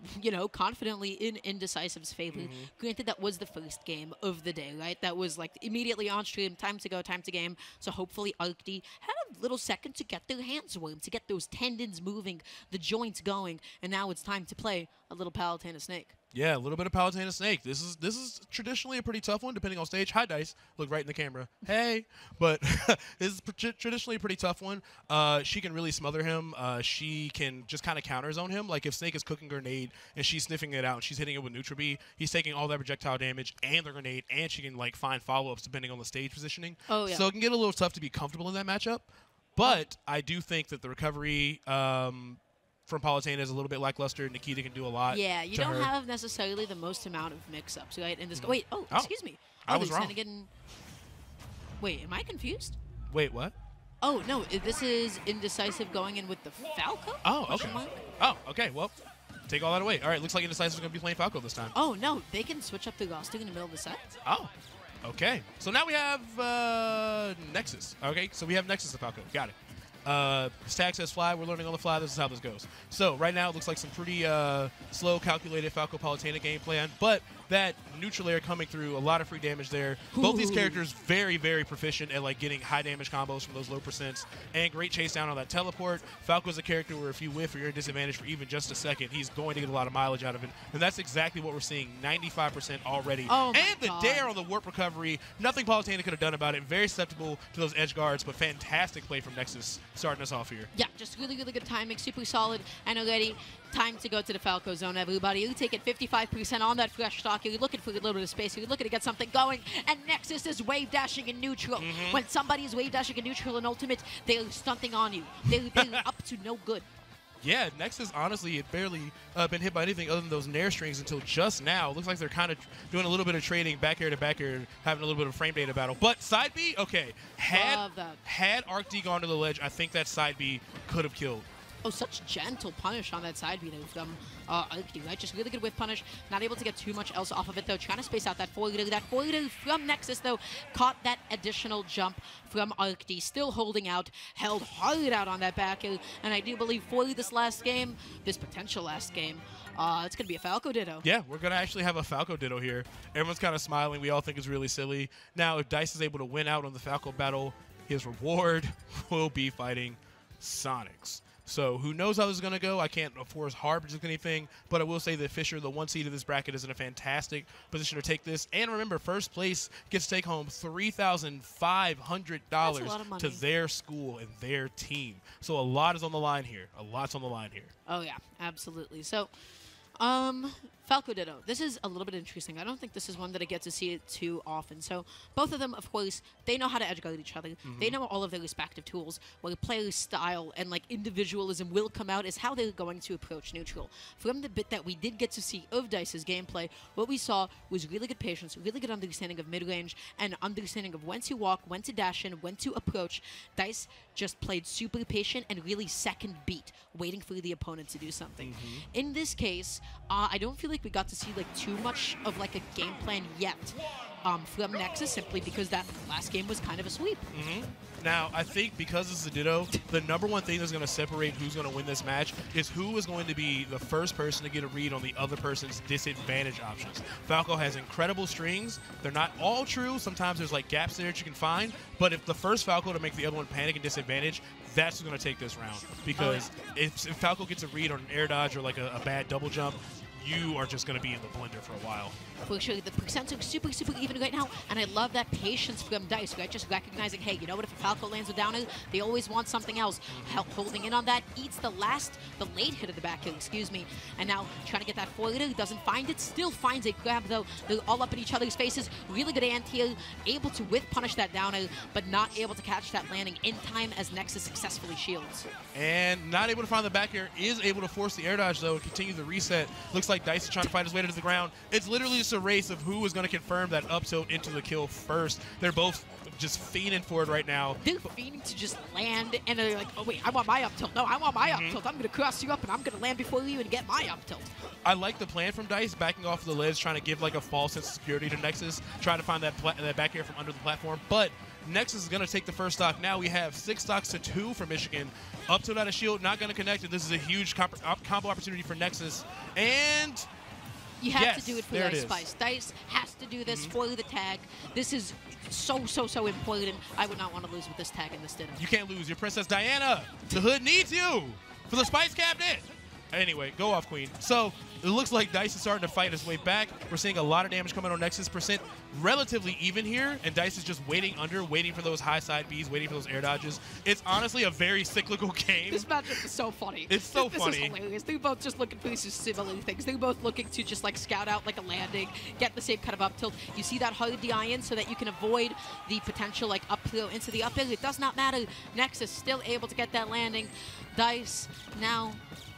confidently in Indecisive's favor. Granted, that was the first game of the day, right? That was like immediately on stream, time to go, time to game. So hopefully Arcti had a little second to get their hands warm, to get those tendons moving, the joints going, and now it's time to play a little Palutena Snake. Yeah, a little bit of Palutena Snake. This is traditionally a pretty tough one, depending on stage. Hi, Dice. Look right in the camera. Hey. But this is traditionally a pretty tough one. She can really smother him. She can just kind of counter zone him. Like if Snake is cooking grenade and she's sniffing it out and she's hitting it with neutral B, he's taking all that projectile damage and the grenade, and she can like find follow-ups depending on the stage positioning. Oh, yeah. So it can get a little tough to be comfortable in that matchup. But I do think that the recovery from Palutena is a little bit lackluster. Nikita can do a lot. Yeah, you don't have necessarily the most amount of mix-ups, right? In this, wait, excuse me. I was wrong. Wait, am I confused? Wait, what? Oh no, this is Indecisive going in with the Falco. Oh, okay. Oh, okay. Well, take all that away. All right, looks like Indecisive is going to be playing Falco this time. Oh no, they can switch up the roster in the middle of the set. Oh, okay. So now we have Nexus. Okay, so we have Nexus and Falco. Got it. His tag says fly. We're learning on the fly. This is how this goes. So right now it looks like some pretty slow, calculated Falco Palutena game plan, but that neutral air coming through, a lot of free damage there. Both these characters very, very proficient at like getting high damage combos from those low percents, and great chase down on that teleport. Falco's a character where if you whiff or you're at disadvantage for even just a second, he's going to get a lot of mileage out of it, and that's exactly what we're seeing, 95% already. Oh my and the God. dare on the warp recovery, nothing Palutena could have done about it. Very susceptible to those edge guards, but fantastic play from Nexus starting us off here. Yeah, just really, really good timing, super solid, and already time to go to the Falco zone, everybody. You take it 55% on that fresh stock. You're looking for a little bit of space. You're looking to get something going, and Nexus is wave dashing in neutral. When somebody is wave dashing in neutral and ultimate, they're stunting on you. They're up to no good. Yeah, Nexus honestly had barely been hit by anything other than those Nair strings until just now. Looks like they're kind of doing a little bit of trading back air to back air, having a little bit of frame data battle. But side B, okay. Had Arcti gone to the ledge, I think that side B could have killed. Oh, such gentle punish on that side B from Arcti, right? Just really good whiff punish. Not able to get too much else off of it, though. Trying to space out that forward. That forward from Nexus, though, caught that additional jump from Arcti. Still holding out, held hard out on that back air. And I do believe for this last game, this potential last game, it's going to be a Falco Ditto. Yeah, we're going to actually have a Falco Ditto here. Everyone's kind of smiling. We all think it's really silly. Now, if Dice is able to win out on the Falco battle, his reward will be fighting Sonics. So who knows how this is going to go? I can't, of course, hard predict anything, but I will say that Fisher, the 1 seed of this bracket, is in a fantastic position to take this. And remember, first place gets to take home $3,500 to their school and their team. So a lot is on the line here. A lot's on the line here. Oh, yeah, absolutely. So, Falco Ditto. This is a little bit interesting. I don't think this is one that I get to see it too often. So both of them, of course, they know how to edgeguard each other. They know all of their respective tools. Where the player's style and like individualism will come out is how they're going to approach neutral. From the bit that we did get to see of Dice's gameplay, what we saw was really good patience, really good understanding of mid-range, and understanding of when to walk, when to dash in, when to approach. Dice just played super patient and really second beat, waiting for the opponent to do something. In this case, I don't feel like we got to see like too much of like a game plan yet from Nexus, simply because that last game was kind of a sweep. Now, I think because this is a Ditto, the number one thing that's going to separate who's going to win this match is who is going to be the first person to get a read on the other person's disadvantage options. Falco has incredible strings. They're not all true. Sometimes there's like gaps there that you can find. But if the first Falco to make the other one panic and disadvantage, that's who's going to take this round. Because if Falco gets a read on an air dodge or like a bad double jump, you are just going to be in the blender for a while. For sure, the percents are super, super even right now, and I love that patience from Dice, right? Just recognizing, hey, you know what, if a Falco lands a downer, they always want something else. Holding in on that, eats the late hit of the back hill, excuse me, and now trying to get that forward, doesn't find it, still finds a grab, though. They're all up in each other's faces. Really good anti-air, able to whiff punish that downer, but not able to catch that landing in time as Nexus successfully shields. And not able to find the back air, is able to force the air dodge, though, and continue the reset. Looks like Dice is trying to fight his way to the ground. It's literally just a race of who is going to confirm that up tilt into the kill first. They're both just fiending for it right now. They're fiending to just land, and they're like, oh wait, I want my up tilt. No, I want my up tilt. I'm going to cross you up, and I'm going to land before you and get my up tilt. I like the plan from Dice, backing off the ledge, trying to give like a false sense of security to Nexus, trying to find that back air from under the platform. But Nexus is going to take the first stock. Now we have 6 stocks to 2 for Michigan. Up tilt out of shield, not going to connect it. This is a huge combo opportunity for Nexus. And you have to do it for Dice Spice. Dice has to do this for the tag. This is so important. I would not want to lose with this tag in this ditto. You can't lose. Your Princess Diana. The hood needs you for the Spice Cabinet. Anyway, go off, Queen. So it looks like Dice is starting to fight his way back. We're seeing a lot of damage coming on Nexus. Percent relatively even here, and Dice is just waiting for those high side Bs, waiting for those air dodges. It's honestly a very cyclical game. This matchup is so funny. It's so this funny. This is hilarious. They're both just looking for these similar things. They're both looking to just like scout out like a landing, get the same kind of up tilt. You see that hard DI in so that you can avoid the potential like up throw into the up air. It does not matter. Nexus still able to get that landing. Dice now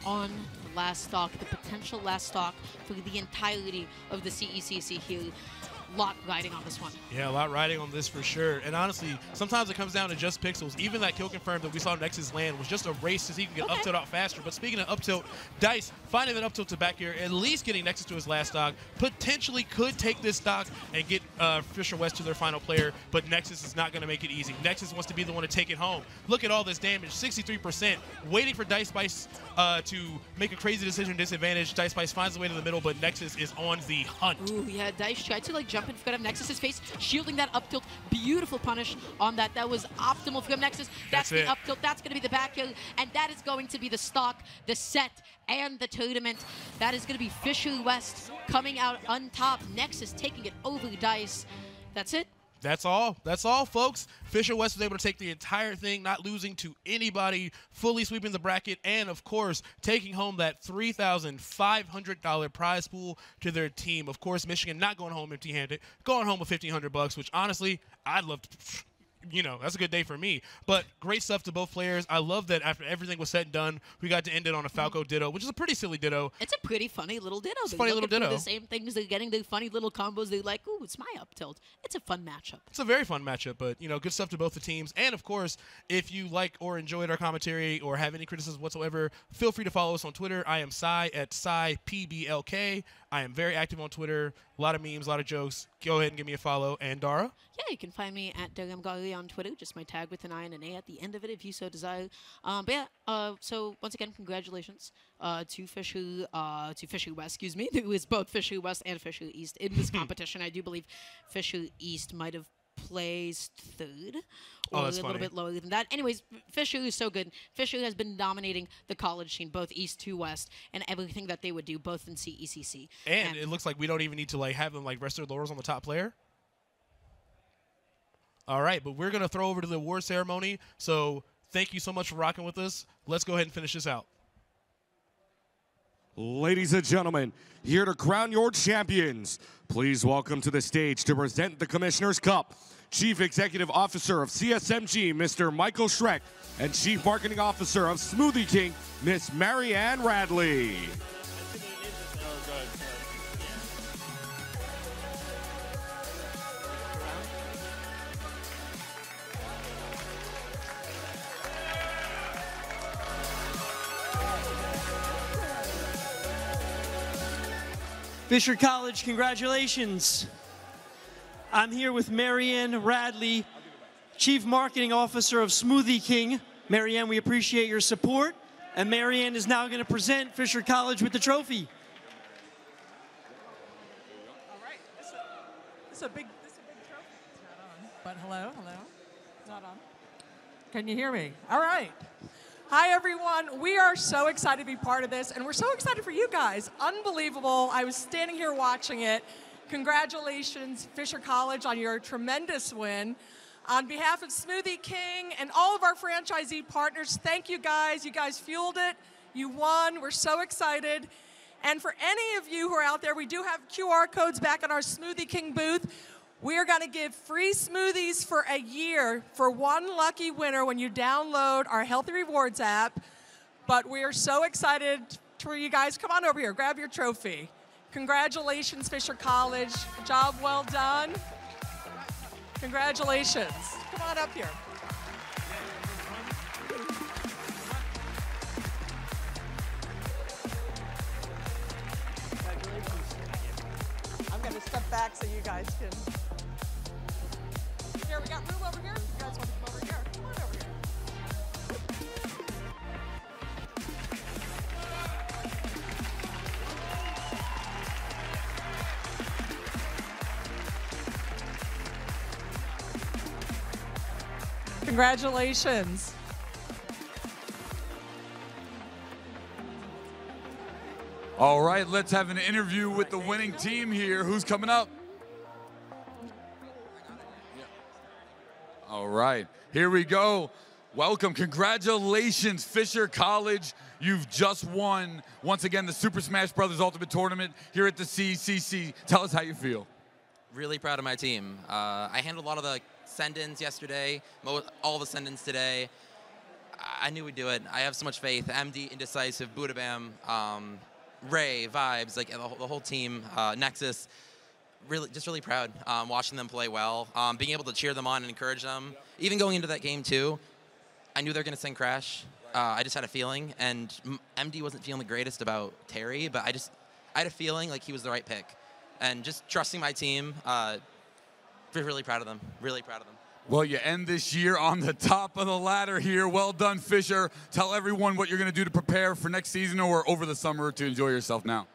on the last stock, the potential last stock for the entirety of the CECC here. Lot riding on this one. Yeah, a lot riding on this for sure. And honestly, sometimes it comes down to just pixels. Even that kill confirmed that we saw Nexus land was just a race to see if he can get up tilt out faster. But speaking of up tilt, Dice finding that up tilt to back here, at least getting Nexus to his last stock, potentially could take this stock and get Fisher West to their final player, but Nexus is not going to make it easy. Nexus wants to be the one to take it home. Look at all this damage, 63%, waiting for Dice Spice to make a crazy decision disadvantage. Dice Spice finds the way to the middle, but Nexus is on the hunt. Ooh, yeah, Dice tried to like jump in front of Nexus's face, shielding that up tilt. Beautiful punish on that. That was optimal from Nexus. That's the up tilt. That's going to be the back hill, and that is going to be the stock, the set, and the tournament. That is going to be Fisher West coming out on top. Nexus taking it over Dice. That's it. That's all. That's all, folks. Fisher West was able to take the entire thing, not losing to anybody, fully sweeping the bracket, and, of course, taking home that $3,500 prize pool to their team. Of course, Michigan not going home empty-handed, going home with $1,500, which, honestly, I'd love to... You know, that's a good day for me. But great stuff to both players. I love that after everything was said and done, we got to end it on a Falco ditto, which is a pretty silly ditto. It's a pretty funny little ditto. It's a funny little ditto. The same things. They're getting the funny little combos. They're like, ooh, it's my up tilt. It's a fun matchup. It's a very fun matchup, but, you know, good stuff to both the teams. And, of course, if you like or enjoyed our commentary or have any criticisms whatsoever, feel free to follow us on Twitter. I am Cy at CyPBLK. I am very active on Twitter. A lot of memes, a lot of jokes. Go ahead and give me a follow. And Dara? Yeah, you can find me at Dogamgali on Twitter. Just my tag with an I and an A at the end of it if you so desire. So once again, congratulations to Fisher West, excuse me, who is both Fisher West and Fisher East in this competition. I do believe Fisher East might have placed third or a little bit lower than that. Anyways, Fisher is so good. Fisher has been dominating the college scene, both East to West, and everything that they would do, both in CECC. And it looks like we don't even need to like have them like rest their laurels on the top player. All right, but we're going to throw over to the award ceremony. So thank you so much for rocking with us. Let's go ahead and finish this out. Ladies and gentlemen, here to crown your champions, please welcome to the stage to present the Commissioner's Cup, Chief Executive Officer of CSMG, Mr. Michael Schreck, and Chief Marketing Officer of Smoothie King, Miss Marianne Radley. Fisher College, congratulations. I'm here with Marianne Radley, Chief Marketing Officer of Smoothie King. Marianne, we appreciate your support. And Marianne is now going to present Fisher College with the trophy. All right. This is a big trophy. It's not on. But hello. It's not on. Can you hear me? All right. Hi, everyone. We are so excited to be part of this, and we're so excited for you guys. Unbelievable. I was standing here watching it. Congratulations, Fisher College, on your tremendous win. On behalf of Smoothie King and all of our franchisee partners, thank you guys. You guys fueled it. You won. We're so excited. And for any of you who are out there, we do have QR codes back on our Smoothie King booth. We are going to give free smoothies for a year for one lucky winner when you download our Healthy Rewards app. But we are so excited for you guys. Come on over here. Grab your trophy. Congratulations, Fisher College. Job well done. Congratulations. Come on up here. I'm going to step back so you guys can. Here, here. We got room over here. You guys want to come over here? Come on over here. Congratulations. All right, let's have an interview with the winning team here. Who's coming up? All right, here we go. Welcome, congratulations, Fisher College. You've just won, once again, the Super Smash Bros. Ultimate Tournament here at the CECC. Tell us how you feel. Really proud of my team. I handled a lot of the send-ins yesterday, all the send-ins today. I knew we'd do it. I have so much faith. MD, Indecisive, Budabam, Ray, Vibes, like the whole team, Nexus. Really proud watching them play well, being able to cheer them on and encourage them. Even going into that game too, I knew they were going to send Crash. I just had a feeling, and MD wasn't feeling the greatest about Terry, but I had a feeling like he was the right pick. And just trusting my team, really proud of them, really proud of them. Well, you end this year on the top of the ladder here. Well done, Fisher. Tell everyone what you're going to do to prepare for next season or over the summer to enjoy yourself now.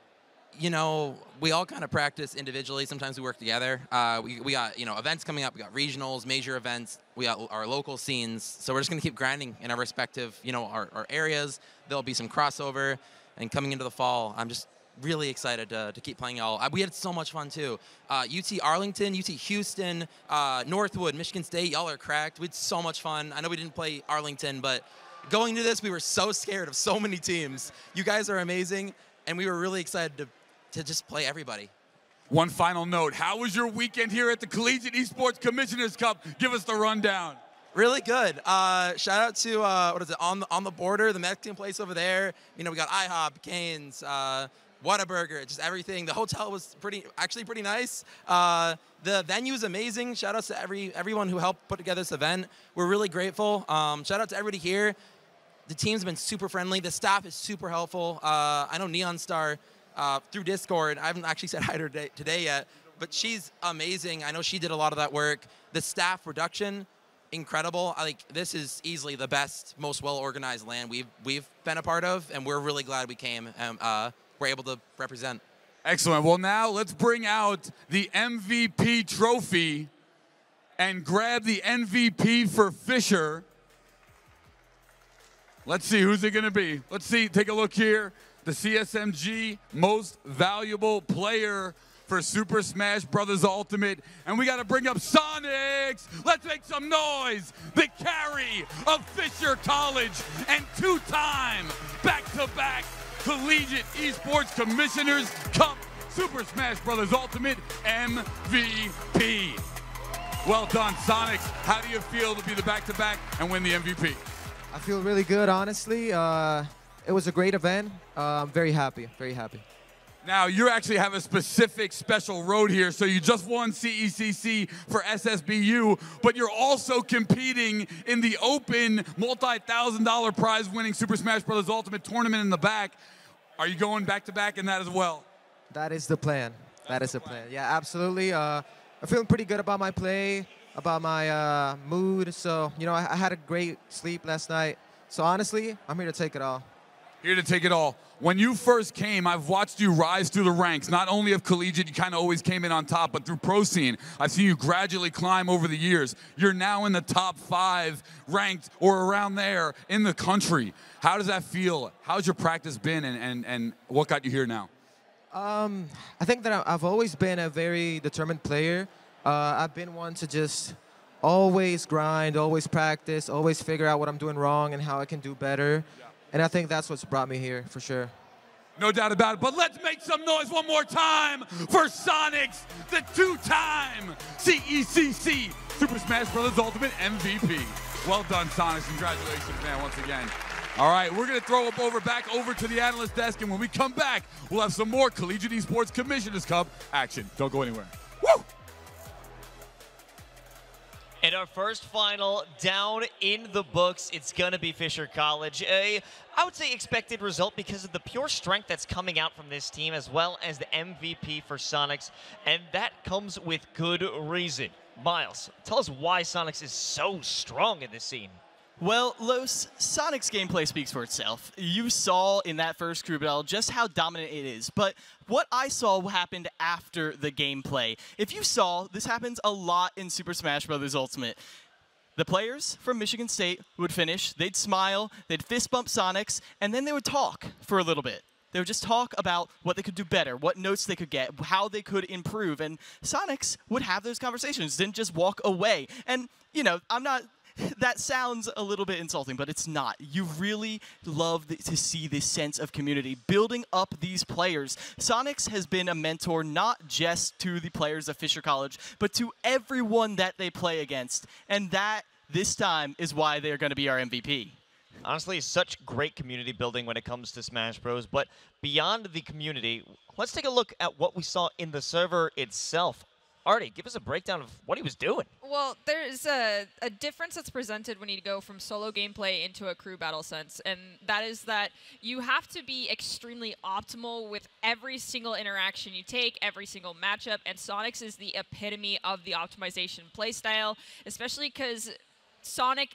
You know, we all kind of practice individually. Sometimes we work together. We got, events coming up. We got regionals, major events. We got our local scenes. So we're just going to keep grinding in our respective, our areas. There'll be some crossover. And coming into the fall, I'm just really excited to keep playing y'all. We had so much fun, too. UT Arlington, UT Houston, Northwood, Michigan State, y'all are cracked. We had so much fun. I know we didn't play Arlington, but going into this, we were so scared of so many teams. You guys are amazing, and we were really excited to just play everybody. One final note. How was your weekend here at the Collegiate Esports Commissioners Cup? Give us the rundown. Really good. Shout out to, On the Border, the Mexican place over there. We got IHOP, Cane's, Whataburger, just everything. The hotel was actually pretty nice. The venue is amazing. Shout out to everyone who helped put together this event. We're really grateful. Shout out to everybody here. The team's been super friendly. The staff is super helpful. I know Neon Star through Discord. I haven't actually said hi to her today yet, but she's amazing. I know she did a lot of that work. The staff production, incredible. This is easily the best, most well-organized LAN we've been a part of, and we're really glad we came and we're able to represent. Excellent. Well, now let's bring out the MVP trophy and grab the MVP for Fisher. Let's see, who's it going to be? Let's see, take a look here. The CSMG Most Valuable Player for Super Smash Bros. Ultimate. And we got to bring up Sonics. Let's make some noise. The carry of Fisher College and two-time back-to-back Collegiate Esports Commissioners Cup Super Smash Bros. Ultimate MVP. Well done, Sonics. How do you feel to be the back-to-back and win the MVP? I feel really good, honestly. It was a great event. I'm very happy, very happy. Now, you actually have a specific special road here. So you just won CECC for SSBU, but you're also competing in the open multi-$1,000 prize-winning Super Smash Bros. Ultimate Tournament in the back. Are you going back-to-back in that as well? That is the plan. That is the plan. Yeah, absolutely. I'm feeling pretty good about my play, about my mood. So, I had a great sleep last night. So, honestly, I'm here to take it all. Here to take it all. When you first came, I've watched you rise through the ranks, not only of collegiate, you kind of always came in on top, but through pro scene. I've seen you gradually climb over the years. You're now in the top 5 ranked or around there in the country. How does that feel? How's your practice been and what got you here now? I think that I've always been a very determined player. I've been one to just always grind, always practice, always figure out what I'm doing wrong and how I can do better. Yeah. And I think that's what's brought me here, for sure. No doubt about it. But let's make some noise one more time for Sonics, the two-time CECC Super Smash Bros. Ultimate MVP. Well done, Sonics. Congratulations, man, once again. All right, we're going to throw it back over to the analyst desk, and when we come back, we'll have some more Collegiate Esports Commissioners Cup action. Don't go anywhere. Woo! And our first final down in the books, it's going to be Fisher College. I would say expected result because of the pure strength that's coming out from this team, as well as the MVP for Sonics, and that comes with good reason. Miles, tell us why Sonics is so strong in this scene. Well, Los, Sonic's gameplay speaks for itself. You saw in that first crew battle just how dominant it is, but what I saw happened after the gameplay. If you saw, this happens a lot in Super Smash Bros. Ultimate. The players from Michigan State would finish, they'd smile, they'd fist bump Sonics, and then they would talk for a little bit. They would just talk about what they could do better, what notes they could get, how they could improve, and Sonics would have those conversations, didn't just walk away. And, you know, that sounds a little bit insulting, but it's not. You really love to see this sense of community, building up these players. Sonics has been a mentor not just to the players of Fisher College, but to everyone that they play against. And that, this time, is why they're going to be our MVP. Honestly, such great community building when it comes to Smash Bros. But beyond the community, let's take a look at what we saw in the server itself. Artie, give us a breakdown of what he was doing. Well, there's a difference that's presented when you go from solo gameplay into a crew battle sense, and that is that you have to be extremely optimal with every single interaction you take, every single matchup, and Sonics is the epitome of the optimization playstyle, especially because Sonic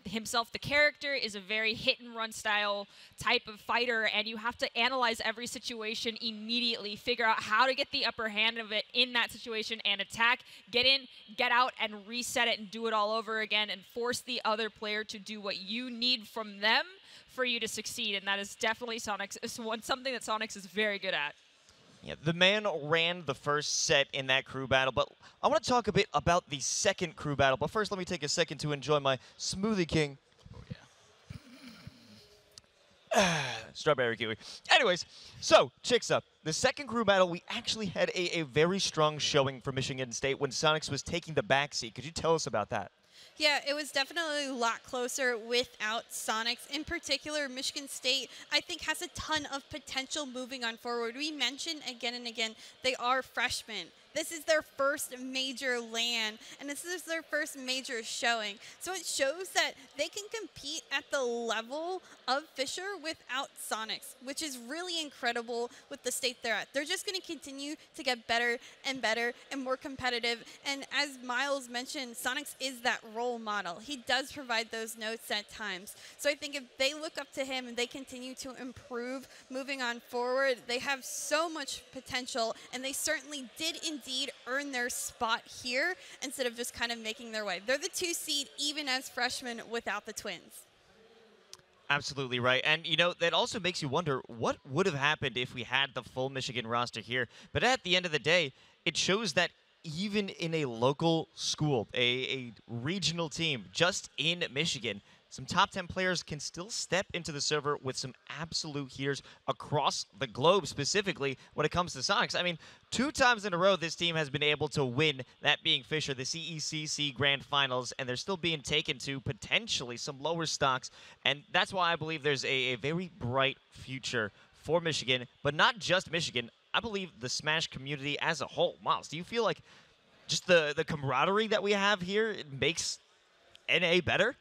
himself, the character, is a very hit-and-run style type of fighter, and you have to analyze every situation immediately, figure out how to get the upper hand of it in that situation and attack, get in, get out, and reset it and do it all over again and force the other player to do what you need from them for you to succeed, and that is definitely something that Sonics is very good at. Yeah, the man ran the first set in that crew battle, but I want to talk a bit about the second crew battle. But first, let me take a second to enjoy my Smoothie King. Oh, yeah. Strawberry kiwi. Anyways, so, chicks up. The second crew battle, we actually had a very strong showing for Michigan State when Sonics was taking the backseat. Could you tell us about that? Yeah, it was definitely a lot closer without Sonics. In particular, Michigan State, I think, has a ton of potential moving on forward. We mentioned again and again, they are freshmen. This is their first major LAN, and this is their first major showing. So it shows that they can compete at the level of Fisher without Sonics, which is really incredible with the state they're at. They're just going to continue to get better and more competitive. And as Miles mentioned, Sonics is that role model. He does provide those notes at times. So I think if they look up to him and they continue to improve moving on forward, they have so much potential, and they certainly did indeed earn their spot here instead of just kind of making their way. They're the 2 seed even as freshmen without the twins. Absolutely right. And, you know, that also makes you wonder what would have happened if we had the full Michigan roster here. But at the end of the day, it shows that even in a local school, a regional team just in Michigan, some top 10 players can still step into the server with some absolute heaters across the globe, specifically when it comes to Sonics. I mean, 2 times in a row, this team has been able to win, that being Fisher, the CECC Grand Finals, and they're still being taken to potentially some lower stocks. And that's why I believe there's a very bright future for Michigan, but not just Michigan. I believe the Smash community as a whole. Miles, do you feel like just the camaraderie that we have here makes NA better?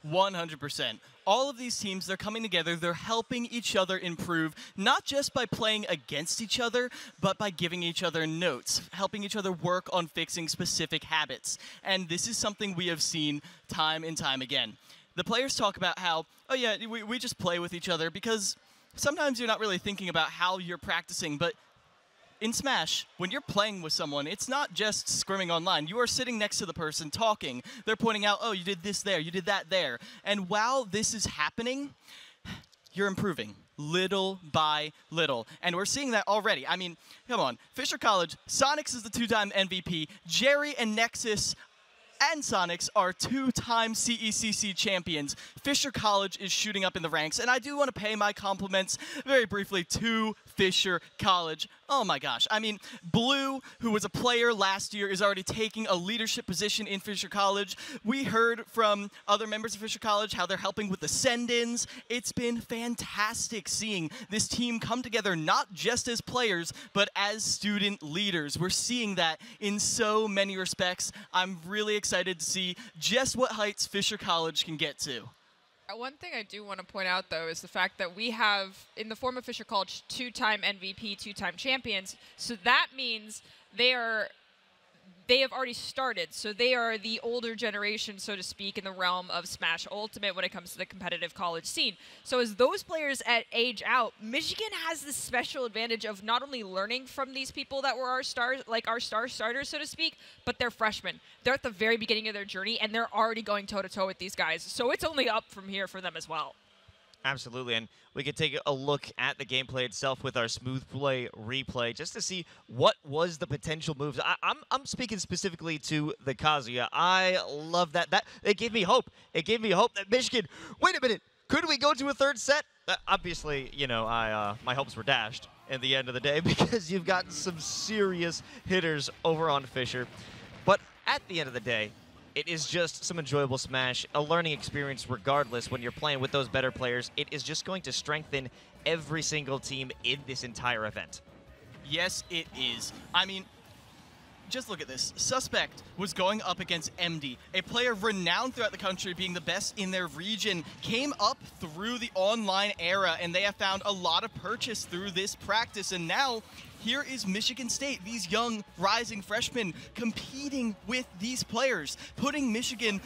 100%. All of these teams, they're coming together, they're helping each other improve, not just by playing against each other, but by giving each other notes, helping each other work on fixing specific habits. And this is something we have seen time and time again. The players talk about how, oh yeah, we just play with each other, because sometimes you're not really thinking about how you're practicing, but in Smash, when you're playing with someone, it's not just scrimming online. You are sitting next to the person talking. They're pointing out, oh, you did this there, you did that there. And while this is happening, you're improving little by little. And we're seeing that already. I mean, come on. Fisher College, Sonics is the 2-time MVP. Jerry and Nexus and Sonics are 2-time CECC champions. Fisher College is shooting up in the ranks, and I do want to pay my compliments very briefly to Fisher College. Oh my gosh. I mean, Blue, who was a player last year, is already taking a leadership position in Fisher College. We heard from other members of Fisher College how they're helping with the send-ins. It's been fantastic seeing this team come together, not just as players, but as student leaders. We're seeing that in so many respects. I'm really excited to see just what heights Fisher College can get to. One thing I do want to point out, though, is the fact that we have, in the form of Fisher College, 2-time MVP, 2-time champions. So that means they are they have already started, so they are the older generation, so to speak, in the realm of Smash Ultimate when it comes to the competitive college scene. So as those players age out, Michigan has this special advantage of not only learning from these people that were our stars, like our star starters, so to speak, but they're freshmen. They're at the very beginning of their journey, and they're already going toe-to-toe with these guys. So it's only up from here for them as well. Absolutely, and we could take a look at the gameplay itself with our smooth play replay just to see what was the potential moves. I'm speaking specifically to the Kazuya. I love that. It gave me hope. It gave me hope that Michigan. Wait a minute, could we go to a third set? Obviously, you know, my hopes were dashed at the end of the day because you've got some serious hitters over on Fisher. But at the end of the day, it is just some enjoyable Smash, a learning experience regardless when you're playing with those better players. It is just going to strengthen every single team in this entire event. Yes, it is. I mean, just look at this. Suspect was going up against MD, a player renowned throughout the country being the best in their region, came up through the online era, and they have found a lot of purchase through this practice, and now here is Michigan State, these young rising freshmen competing with these players, putting Michigan,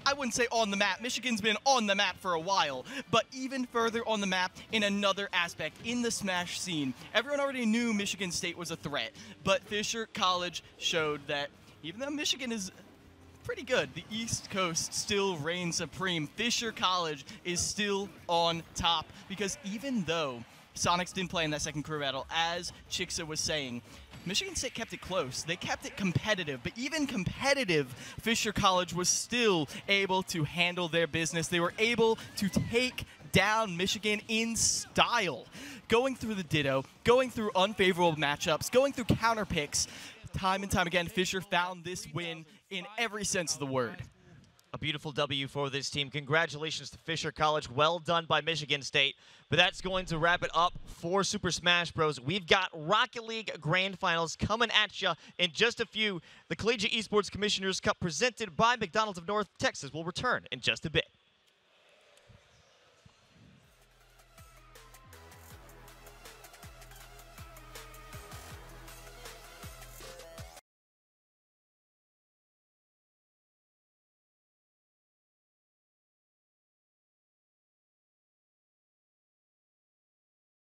I wouldn't say on the map. Michigan's been on the map for a while, but even further on the map in another aspect, in the Smash scene. Everyone already knew Michigan State was a threat, but Fisher College showed that even though Michigan is pretty good, the East Coast still reigns supreme. Fisher College is still on top, because even though Sonics didn't play in that second career battle, as Chixa was saying, Michigan State kept it close. They kept it competitive, but even competitive, Fisher College was still able to handle their business. They were able to take down Michigan in style, going through the ditto, going through unfavorable matchups, going through counter picks. Time and time again, Fisher found this win in every sense of the word. A beautiful W for this team. Congratulations to Fisher College. Well done by Michigan State. But that's going to wrap it up for Super Smash Bros. We've got Rocket League Grand Finals coming at you in just a few. The Collegiate Esports Commissioners Cup presented by McDonald's of North Texas will return in just a bit.